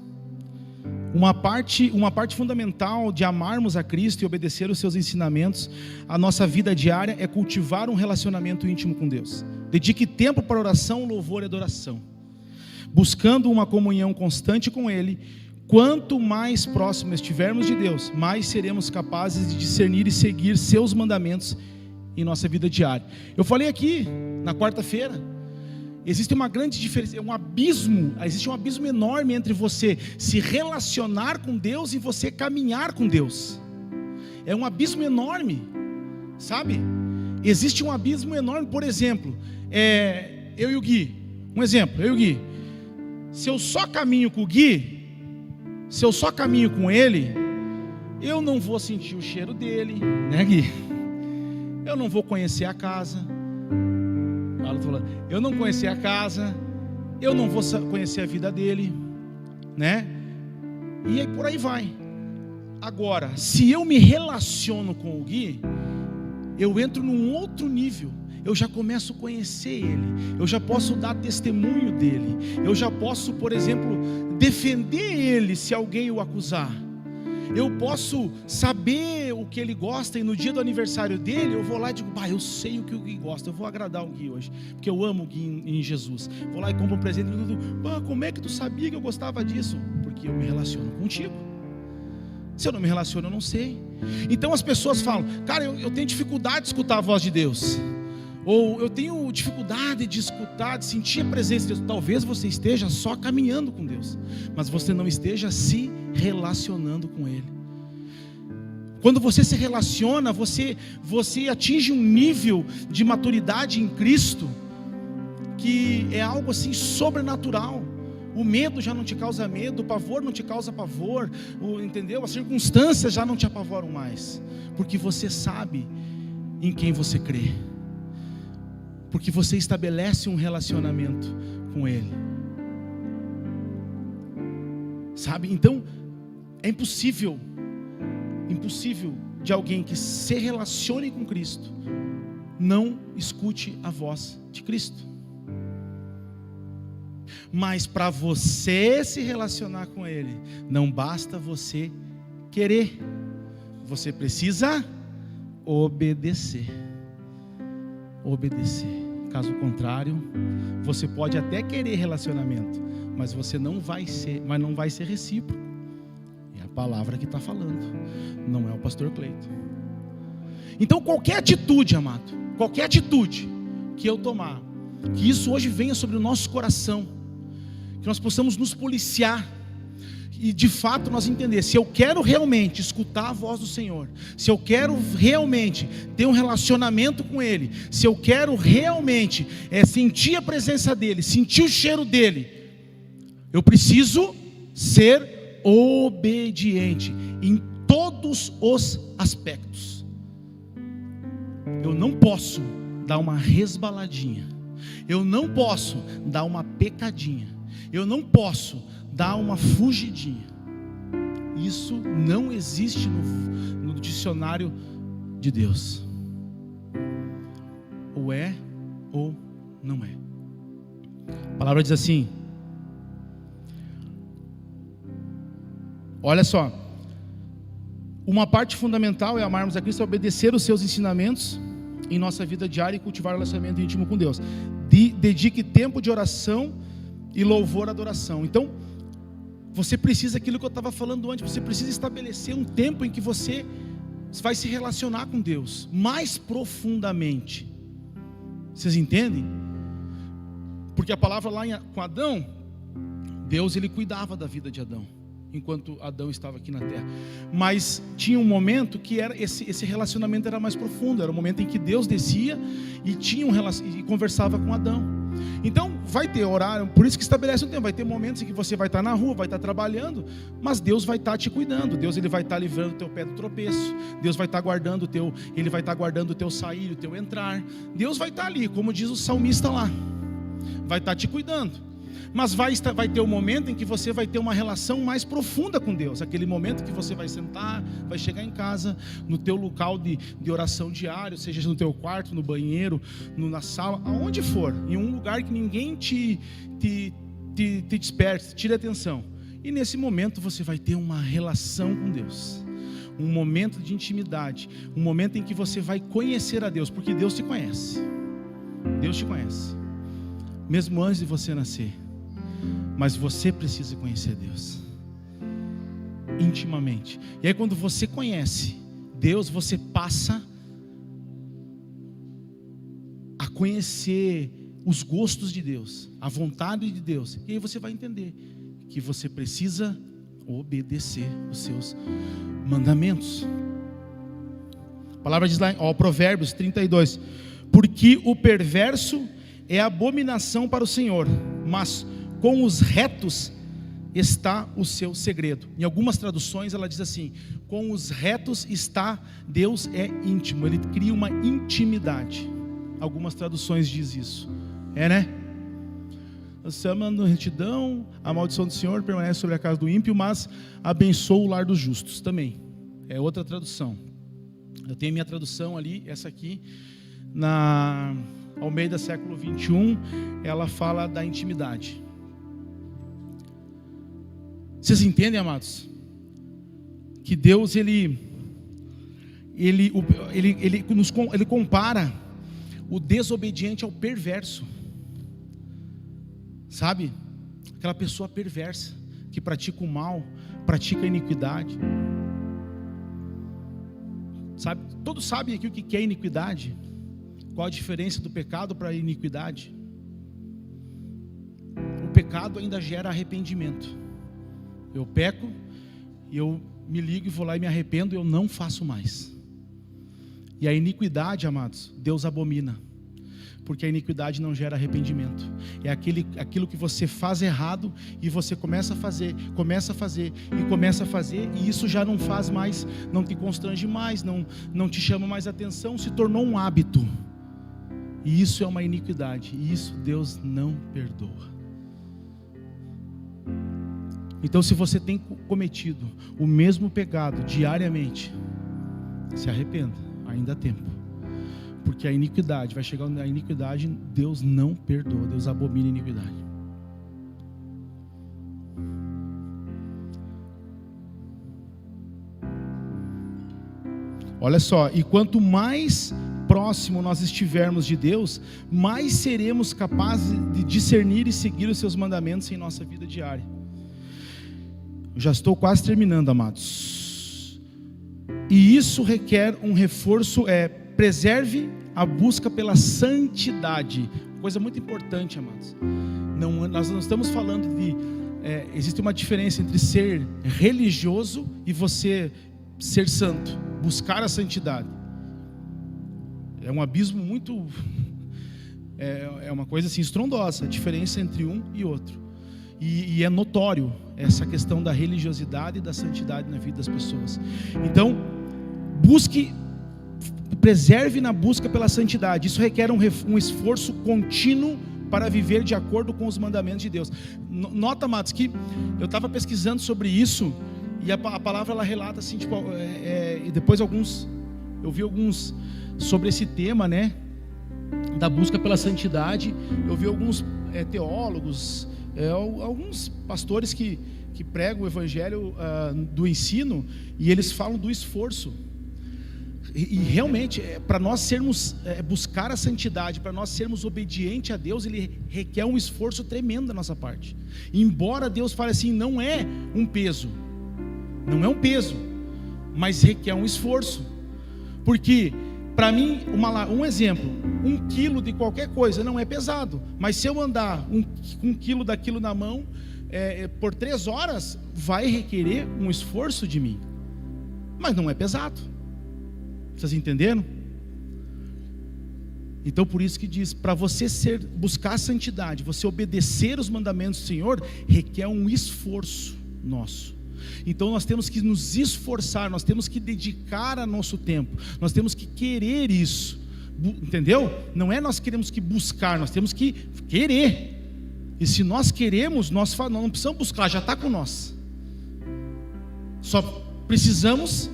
Uma parte fundamental de amarmos a Cristo e obedecer os seus ensinamentos, a nossa vida diária, é cultivar um relacionamento íntimo com Deus. Dedique tempo para oração, louvor e adoração, buscando uma comunhão constante com Ele. Quanto mais próximo estivermos de Deus, mais seremos capazes de discernir e seguir seus mandamentos em nossa vida diária. Eu falei aqui na quarta-feira, existe uma grande diferença, existe um abismo enorme entre você se relacionar com Deus e você caminhar com Deus. É um abismo enorme, sabe? Existe um abismo enorme. Por exemplo, eu e o Gui, um exemplo, eu e o Gui, se eu só caminho com o Gui, se eu só caminho com ele, eu não vou sentir o cheiro dele, né, Gui? Eu não vou conhecer a casa. Eu não conhecer a casa, eu não vou conhecer a vida dele, né? E aí por aí vai. Agora, se eu me relaciono com o Gui, eu entro num outro nível. Eu já começo a conhecer ele, eu já posso dar testemunho dele, eu já posso, por exemplo, defender ele se alguém o acusar. Eu posso saber o que ele gosta, e no dia do aniversário dele, eu vou lá e digo, eu sei o que o Gui gosta, eu vou agradar o Gui hoje, porque eu amo o Gui em Jesus. Vou lá e compro um presente, e como é que tu sabia que eu gostava disso? Porque eu me relaciono contigo. Se eu não me relaciono, eu não sei. Então as pessoas falam, cara, eu tenho dificuldade de escutar a voz de Deus, ou eu tenho dificuldade de escutar, de sentir a presença de Deus. Talvez você esteja só caminhando com Deus, mas você não esteja se relacionando com Ele. Quando você se relaciona, você atinge um nível de maturidade em Cristo, que é algo assim sobrenatural. O medo já não te causa medo, o pavor não te causa pavor, entendeu? As circunstâncias já não te apavoram mais, porque você sabe em quem você crê, porque você estabelece um relacionamento com Ele, sabe? Então é impossível de alguém que se relacione com Cristo não escute a voz de Cristo. Mas para você se relacionar com Ele, não basta você querer, você precisa obedecer. Caso contrário, você pode até querer relacionamento, mas não vai ser recíproco. É a palavra que está falando, não é o pastor Cleiton. Então qualquer atitude, amado, qualquer atitude que eu tomar, que isso hoje venha sobre o nosso coração, que nós possamos nos policiar e de fato nós entender, se eu quero realmente escutar a voz do Senhor, se eu quero realmente ter um relacionamento com Ele, se eu quero realmente sentir a presença dEle, sentir o cheiro dEle, eu preciso ser obediente em todos os aspectos. Eu não posso dar uma resbaladinha, eu não posso dar uma pecadinha, eu não posso dar uma fugidinha. Isso não existe no dicionário de Deus. Ou é ou não é. A palavra diz assim, olha só, uma parte fundamental é amarmos a Cristo, é obedecer os seus ensinamentos em nossa vida diária e cultivar um relacionamento íntimo com Deus. Dedique tempo de oração e louvor, adoração. Então, você precisa, aquilo que eu estava falando antes, você precisa estabelecer um tempo em que você vai se relacionar com Deus mais profundamente. Vocês entendem? Porque a palavra lá com Adão, Deus ele cuidava da vida de Adão enquanto Adão estava aqui na terra, mas tinha um momento que era esse relacionamento era mais profundo, era o momento em que Deus descia e e conversava com Adão. Então vai ter horário, por isso que estabelece um tempo, vai ter momentos em que você vai estar na rua, vai estar trabalhando, mas Deus vai estar te cuidando, Deus ele vai estar livrando o teu pé do tropeço, Deus vai estar guardando Ele vai estar guardando o teu sair, o teu entrar, Deus vai estar ali, como diz o salmista lá, vai estar te cuidando. Mas vai ter um momento em que você vai ter uma relação mais profunda com Deus. Aquele momento que você vai sentar, vai chegar em casa, no teu local de oração diário, seja no teu quarto, no banheiro, na sala, aonde for, em um lugar que ninguém te desperte, tire atenção. E nesse momento você vai ter uma relação com Deus, um momento de intimidade, um momento em que você vai conhecer a Deus, porque Deus te conhece. Deus te conhece, mesmo antes de você nascer. Mas você precisa conhecer Deus intimamente. E aí quando você conhece Deus, você passa a conhecer os gostos de Deus, a vontade de Deus. E aí você vai entender que você precisa obedecer os seus mandamentos. A palavra diz lá, Provérbios 32, porque o perverso é abominação para o Senhor, mas com os retos está o seu segredo. Em algumas traduções ela diz assim, com os retos está, Deus é íntimo, Ele cria uma intimidade. Algumas traduções diz isso, né? Amando retidão, a maldição do Senhor permanece sobre a casa do ímpio, mas abençoa o lar dos justos. Também, é outra tradução. Eu tenho a minha tradução ali, essa aqui, na Almeida século 21, ela fala da intimidade. Vocês entendem, amados? Que Deus, Ele ele compara o desobediente ao perverso. Sabe? Aquela pessoa perversa, que pratica o mal, pratica a iniquidade. Sabe? Todos sabem aqui o que é iniquidade? Qual a diferença do pecado para a iniquidade? O pecado ainda gera arrependimento. Eu peco, eu me ligo e vou lá e me arrependo, eu não faço mais. E a iniquidade, amados, Deus abomina, porque a iniquidade não gera arrependimento. É aquilo que você faz errado e você começa a fazer, e isso já não faz mais, não te constrange mais, não te chama mais atenção, se tornou um hábito. E isso é uma iniquidade, e isso Deus não perdoa. Então, se você tem cometido o mesmo pecado diariamente, se arrependa, ainda há tempo. Porque a iniquidade, vai chegar a iniquidade, Deus não perdoa, Deus abomina a iniquidade. Olha só, e quanto mais próximo nós estivermos de Deus, mais seremos capazes de discernir e seguir os seus mandamentos em nossa vida diária. Eu já estou quase terminando, amados. E isso requer um reforço, preserve a busca pela santidade. Coisa muito importante, amados. Nós não estamos falando de... existe uma diferença entre ser religioso e você ser santo. Buscar a santidade. É um abismo muito... É uma coisa assim estrondosa, a diferença entre um e outro. E é notório essa questão da religiosidade e da santidade na vida das pessoas. Então, preserve na busca pela santidade. Isso requer um esforço contínuo para viver de acordo com os mandamentos de Deus. Nota, amados, que eu estava pesquisando sobre isso, e a palavra ela relata assim, tipo, e depois eu vi alguns sobre esse tema, né, da busca pela santidade. Eu vi alguns teólogos, alguns pastores que pregam o evangelho do ensino, e eles falam do esforço. E realmente, para nós sermos, buscar a santidade, para nós sermos obedientes a Deus, ele requer um esforço tremendo da nossa parte. Embora Deus fale assim, não é um peso, mas requer um esforço. Porque, para mim, um exemplo, 1 quilo de qualquer coisa não é pesado, mas se eu andar um quilo daquilo na mão, por 3 horas, vai requerer um esforço de mim, mas não é pesado. Vocês entenderam? Então, por isso que diz, para você buscar a santidade, você obedecer os mandamentos do Senhor, requer um esforço nosso. Então nós temos que nos esforçar, nós temos que dedicar a nosso tempo, nós temos que querer isso, entendeu? Não é nós queremos que buscar, nós temos que querer. E se nós queremos, nós não precisamos buscar, já está com nós. Só precisamos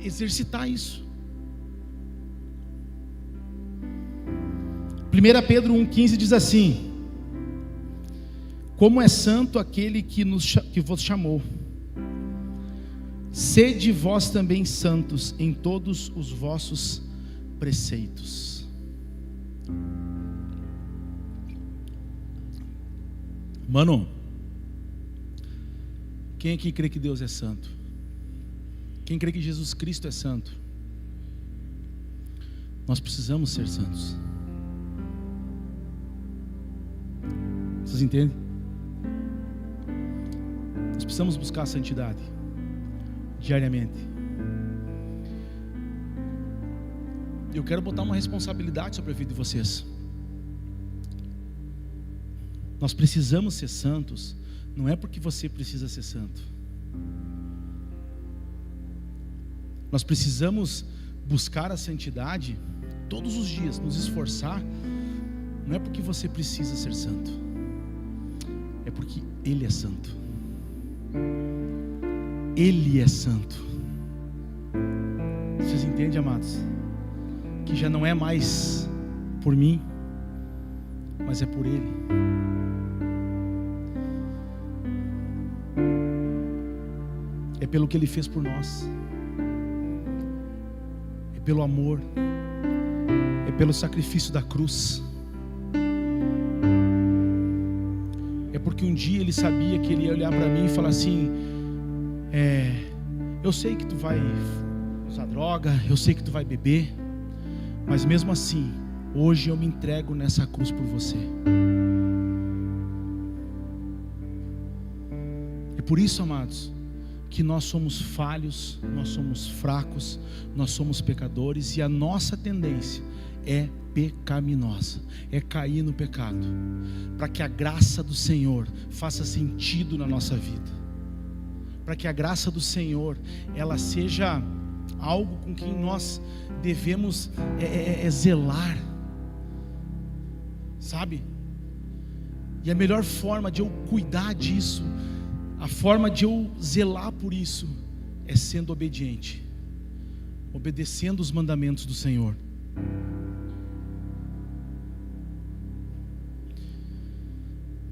exercitar isso. 1 Pedro 1,15 diz assim: como é santo aquele que vos chamou, sede vós também santos em todos os vossos preceitos. Mano, quem aqui crê que Deus é santo? Quem crê que Jesus Cristo é santo? Nós precisamos ser santos. Vocês entendem? Nós precisamos buscar a santidade diariamente. Eu quero botar uma responsabilidade sobre a vida de vocês. Nós precisamos ser santos, não é porque você precisa ser santo. Nós precisamos buscar a santidade todos os dias, nos esforçar. Não é porque você precisa ser santo, é porque Ele é santo. Ele é santo. Vocês entendem, amados? Que já não é mais por mim, mas é por Ele. É pelo que Ele fez por nós. pelo amor, é pelo sacrifício da cruz. É porque um dia ele sabia que ele ia olhar para mim e falar assim: eu sei que tu vai usar droga, eu sei que tu vai beber, mas mesmo assim, hoje eu me entrego nessa cruz por você. É por isso, amados, que nós somos falhos, nós somos fracos, nós somos pecadores, e a nossa tendência é pecaminosa, é cair no pecado, para que a graça do Senhor faça sentido na nossa vida, para que a graça do Senhor, ela seja algo com quem nós devemos zelar, sabe? E a melhor forma de eu cuidar disso, a forma de eu zelar por isso, é sendo obediente, obedecendo os mandamentos do Senhor.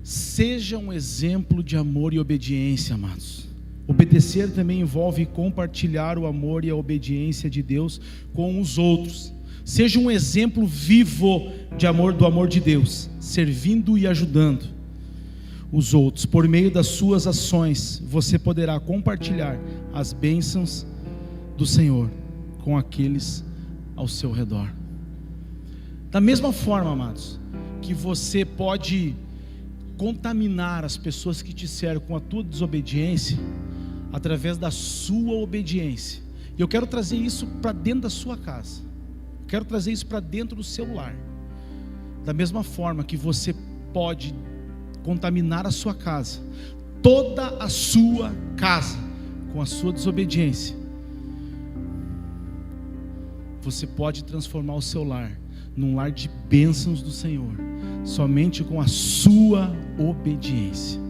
Seja um exemplo de amor e obediência, amados. Obedecer também envolve compartilhar o amor e a obediência de Deus com os outros. Seja um exemplo vivo de amor, do amor de Deus, servindo e ajudando os outros. Por meio das suas ações, você poderá compartilhar as bênçãos do Senhor com aqueles ao seu redor. Da mesma forma, amados, que você pode contaminar as pessoas que te cercam com a tua desobediência, através da sua obediência. E eu quero trazer isso para dentro da sua casa, eu quero trazer isso para dentro do seu lar. Da mesma forma que você pode contaminar a sua casa, toda a sua casa, com a sua desobediência, você pode transformar o seu lar num lar de bênçãos do Senhor, somente com a sua obediência.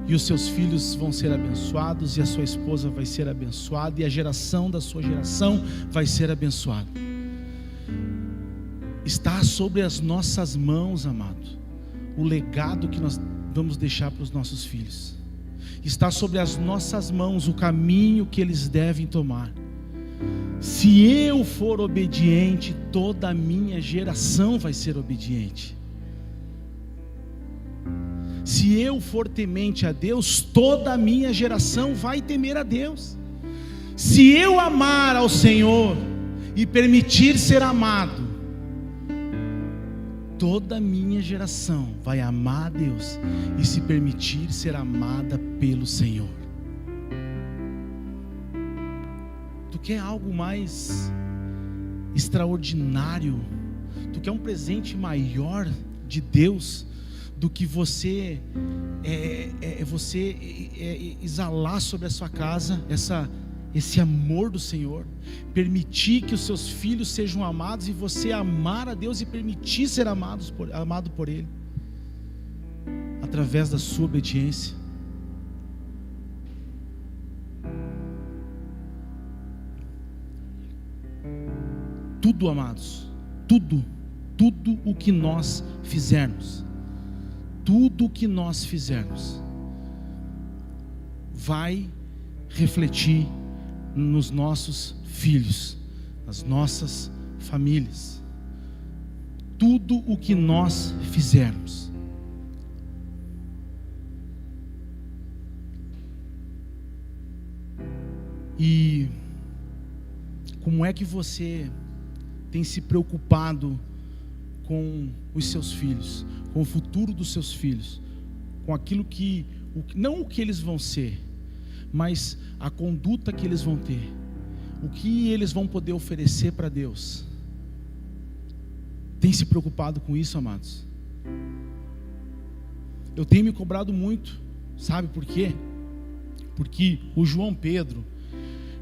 E os seus filhos vão ser abençoados, e a sua esposa vai ser abençoada, e a geração da sua geração vai ser abençoada. Está sobre as nossas mãos, amado, o legado que nós vamos deixar para os nossos filhos. Está sobre as nossas mãos o caminho que eles devem tomar. Se eu for obediente, toda a minha geração vai ser obediente. Se eu for temente a Deus, toda a minha geração vai temer a Deus. Se eu amar ao Senhor e permitir ser amado, toda a minha geração vai amar a Deus e se permitir ser amada pelo Senhor. Tu quer algo mais extraordinário? Tu quer um presente maior de Deus do que você exalar sobre a sua casa esse amor do Senhor, permitir que os seus filhos sejam amados, e você amar a Deus e permitir ser amado por Ele, através da sua obediência. Tudo, amados, tudo o que nós fizermos, tudo o que nós fizermos vai refletir nos nossos filhos, nas nossas famílias. Tudo o que nós fizermos. E como é que você tem se preocupado com os seus filhos, com o futuro dos seus filhos, com aquilo que, não o que eles vão ser, mas a conduta que eles vão ter, o que eles vão poder oferecer para Deus? Tem se preocupado com isso, amados? Eu tenho me cobrado muito, sabe por quê? Porque o João Pedro,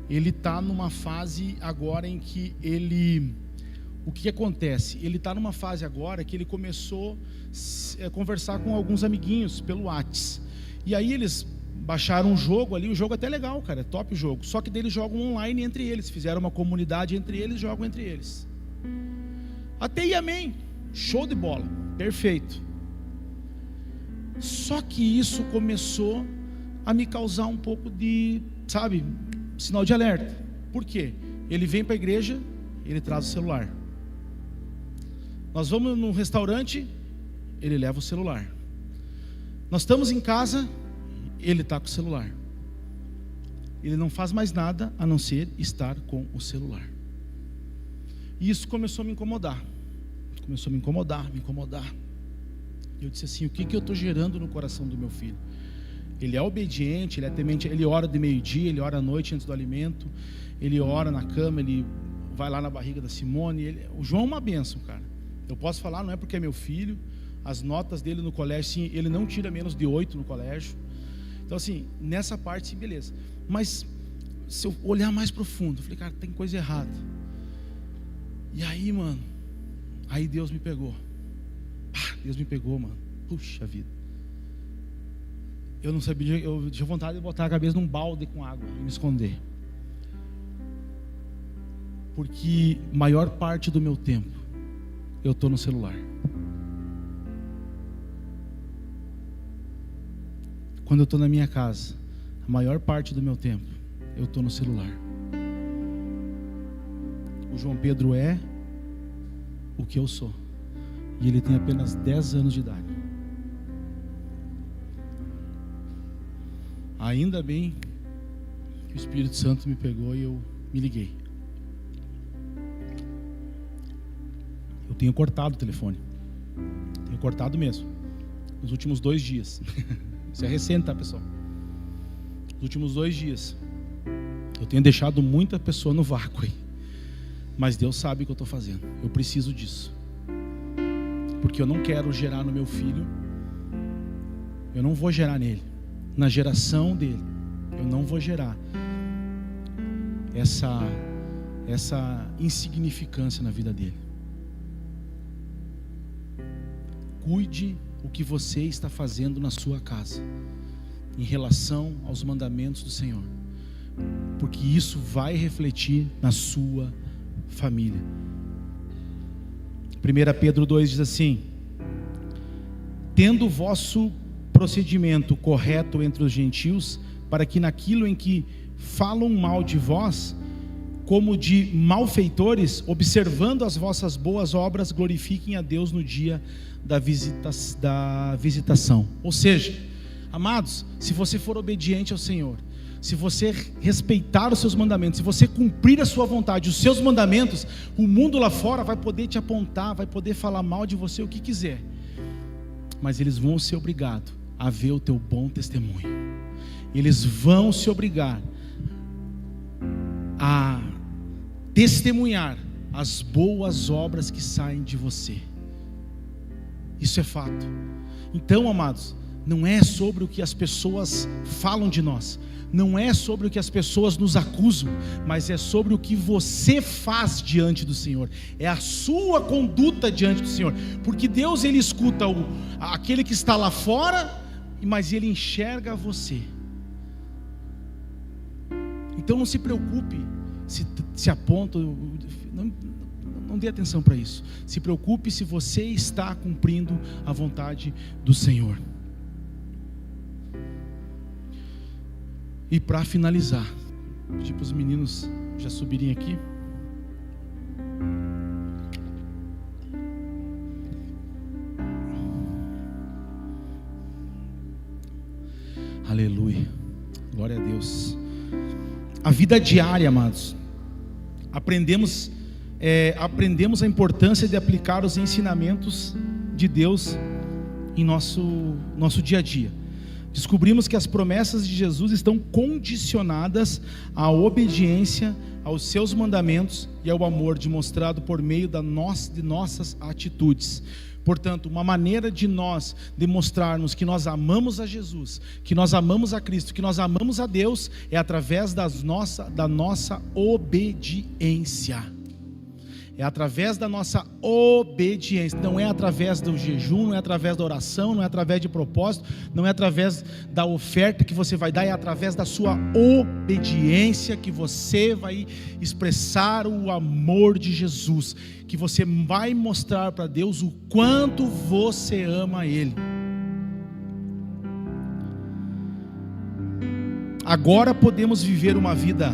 ele está numa fase agora em que o que acontece? Ele está numa fase agora que ele começou a conversar com alguns amiguinhos pelo WhatsApp, e aí eles baixaram um jogo ali, o jogo é até legal, cara, é top o jogo, só que eles jogam online entre eles, fizeram uma comunidade entre eles, jogam entre eles. Até aí, amém, show de bola, perfeito. Só que isso começou a me causar um pouco de, sabe, sinal de alerta. Por quê? Ele vem para a igreja, ele traz o celular. Nós vamos num restaurante, ele leva o celular. Nós estamos em casa, ele está com o celular. Ele não faz mais nada a não ser estar com o celular. E isso começou a me incomodar. Começou a me incomodar. Eu disse assim, o que eu estou gerando no coração do meu filho? Ele é obediente, ele é temente, ele ora de meio-dia, ele ora à noite antes do alimento, ele ora na cama, ele vai lá na barriga da Simone. O João é uma bênção, cara. Eu posso falar, não é porque é meu filho. As notas dele no colégio, sim, ele não tira menos de 8 no colégio. Então assim, nessa parte, sim, beleza. Mas se eu olhar mais profundo, eu falei, cara, tem coisa errada. E aí, mano, aí Deus me pegou. Deus me pegou, mano. Puxa vida. Eu não sabia, eu tinha vontade de botar a cabeça num balde com água e me esconder. Porque maior parte do meu tempo eu estou no celular. Quando eu estou na minha casa, a maior parte do meu tempo eu estou no celular. O João Pedro é o que eu sou. E ele tem apenas 10 anos de idade. Ainda bem que o Espírito Santo me pegou e eu me liguei. Eu tenho cortado o telefone. Tenho cortado mesmo. Nos últimos 2 dias. Isso é recente, tá, pessoal? Nos últimos 2 dias. Eu tenho deixado muita pessoa no vácuo aí. Mas Deus sabe o que eu estou fazendo. Eu preciso disso. Porque eu não quero gerar no meu filho. Eu não vou gerar nele. Na geração dele. Eu não vou gerar essa insignificância na vida dele. Cuide o que você está fazendo na sua casa em relação aos mandamentos do Senhor, porque isso vai refletir na sua família. 1 Pedro 2 diz assim: tendo o vosso procedimento correto entre os gentios, para que naquilo em que falam mal de vós, como de malfeitores, observando as vossas boas obras, glorifiquem a Deus no dia da visitação. Ou seja, amados, se você for obediente ao Senhor, se você respeitar os seus mandamentos, se você cumprir a sua vontade, os seus mandamentos, o mundo lá fora vai poder te apontar, vai poder falar mal de você o que quiser, mas eles vão ser obrigados a ver o teu bom testemunho. Eles vão se obrigar a testemunhar as boas obras que saem de você. Isso é fato. Então, amados, não é sobre o que as pessoas falam de nós, não é sobre o que as pessoas nos acusam, mas é sobre o que você faz diante do Senhor, é a sua conduta diante do Senhor, porque Deus, Ele escuta aquele que está lá fora, mas Ele enxerga você. Então não se preocupe se aponta, não dê atenção para isso. Se preocupe se você está cumprindo a vontade do Senhor. E para finalizar, pedir para os meninos já subirem aqui. Aleluia, glória a Deus. A vida diária, amados, aprendemos a importância de aplicar os ensinamentos de Deus em nosso dia a dia. Descobrimos que as promessas de Jesus estão condicionadas à obediência aos seus mandamentos e ao amor demonstrado por meio de nossas atitudes. Portanto, uma maneira de nós demonstrarmos que nós amamos a Jesus, que nós amamos a Cristo, que nós amamos a Deus, é através da nossa obediência. É através da nossa obediência. Não é através do jejum, não é através da oração, não é através de propósito, não é através da oferta que você vai dar, é através da sua obediência que você vai expressar o amor de Jesus, que você vai mostrar para Deus o quanto você ama Ele. Agora podemos viver uma vida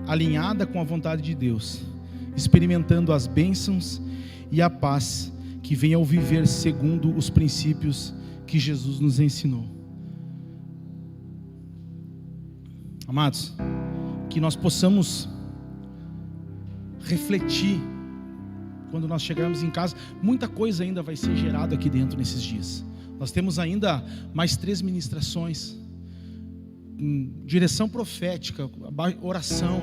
alinhada com a vontade de Deus, experimentando as bênçãos e a paz que vem ao viver segundo os princípios que Jesus nos ensinou. Amados, que nós possamos refletir quando nós chegarmos em casa. Muita coisa ainda vai ser gerada aqui dentro nesses dias. Nós temos ainda mais 3 ministrações, direção profética, oração.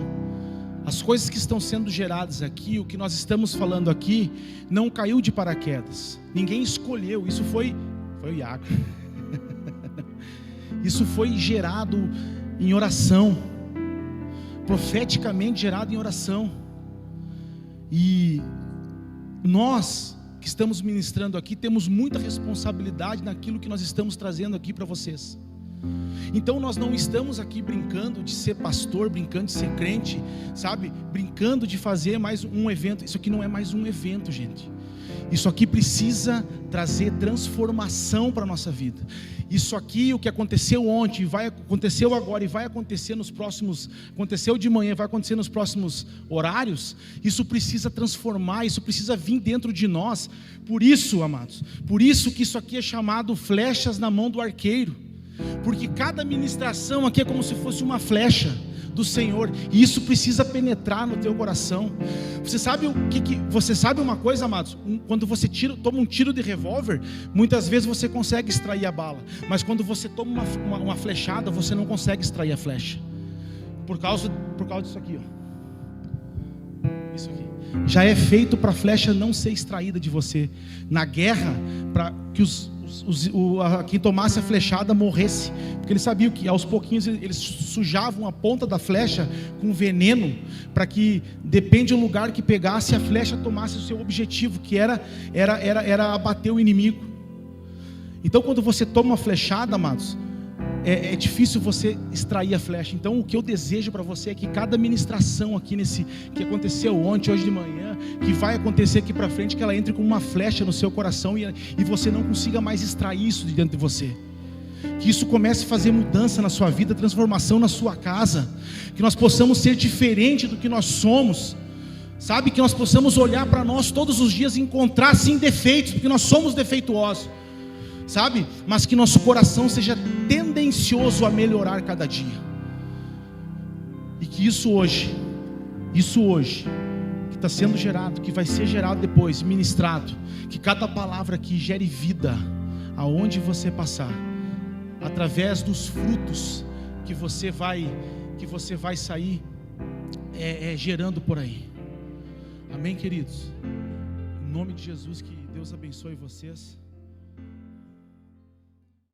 As coisas que estão sendo geradas aqui, o que nós estamos falando aqui, não caiu de paraquedas. Ninguém escolheu, isso foi o Iago. Isso foi gerado em oração, profeticamente gerado em oração. E nós que estamos ministrando aqui temos muita responsabilidade naquilo que nós estamos trazendo aqui para vocês. Então nós não estamos aqui brincando de ser pastor, brincando de ser crente, sabe? Brincando de fazer mais um evento. Isso aqui não é mais um evento, gente. Isso aqui precisa trazer transformação para a nossa vida. Isso aqui, o que aconteceu ontem, aconteceu agora e vai acontecer nos próximos, aconteceu de manhã, vai acontecer nos próximos horários, isso precisa transformar, isso precisa vir dentro de nós. Por isso, amados, por isso que isso aqui é chamado flechas na mão do arqueiro, porque cada ministração aqui é como se fosse uma flecha do Senhor, e isso precisa penetrar no teu coração. Você sabe você sabe uma coisa, amados? Quando você toma um tiro de revólver, muitas vezes você consegue extrair a bala, mas quando você toma uma flechada, você não consegue extrair a flecha, por causa disso aqui, ó. Isso aqui já é feito para a flecha não ser extraída de você. Na guerra, para que quem tomasse a flechada morresse, porque eles sabiam que aos pouquinhos eles sujavam a ponta da flecha com veneno, para que, depende do lugar que pegasse, a flecha tomasse o seu objetivo, que era abater o inimigo. Então quando você toma uma flechada, amados, é difícil você extrair a flecha. Então o que eu desejo para você é que cada ministração aqui que aconteceu ontem, hoje de manhã, que vai acontecer aqui para frente, que ela entre como uma flecha no seu coração e você não consiga mais extrair isso de dentro de você. Que isso comece a fazer mudança na sua vida, transformação na sua casa, que nós possamos ser diferente do que nós somos, sabe? Que nós possamos olhar para nós todos os dias e encontrar sim defeitos, porque nós somos defeituosos, sabe? Mas que nosso coração seja tendencioso a melhorar cada dia. E que isso hoje que está sendo gerado, que vai ser gerado depois, ministrado, que cada palavra aqui gere vida aonde você passar, através dos frutos que você vai sair gerando por aí. Amém, queridos? Em nome de Jesus, que Deus abençoe vocês.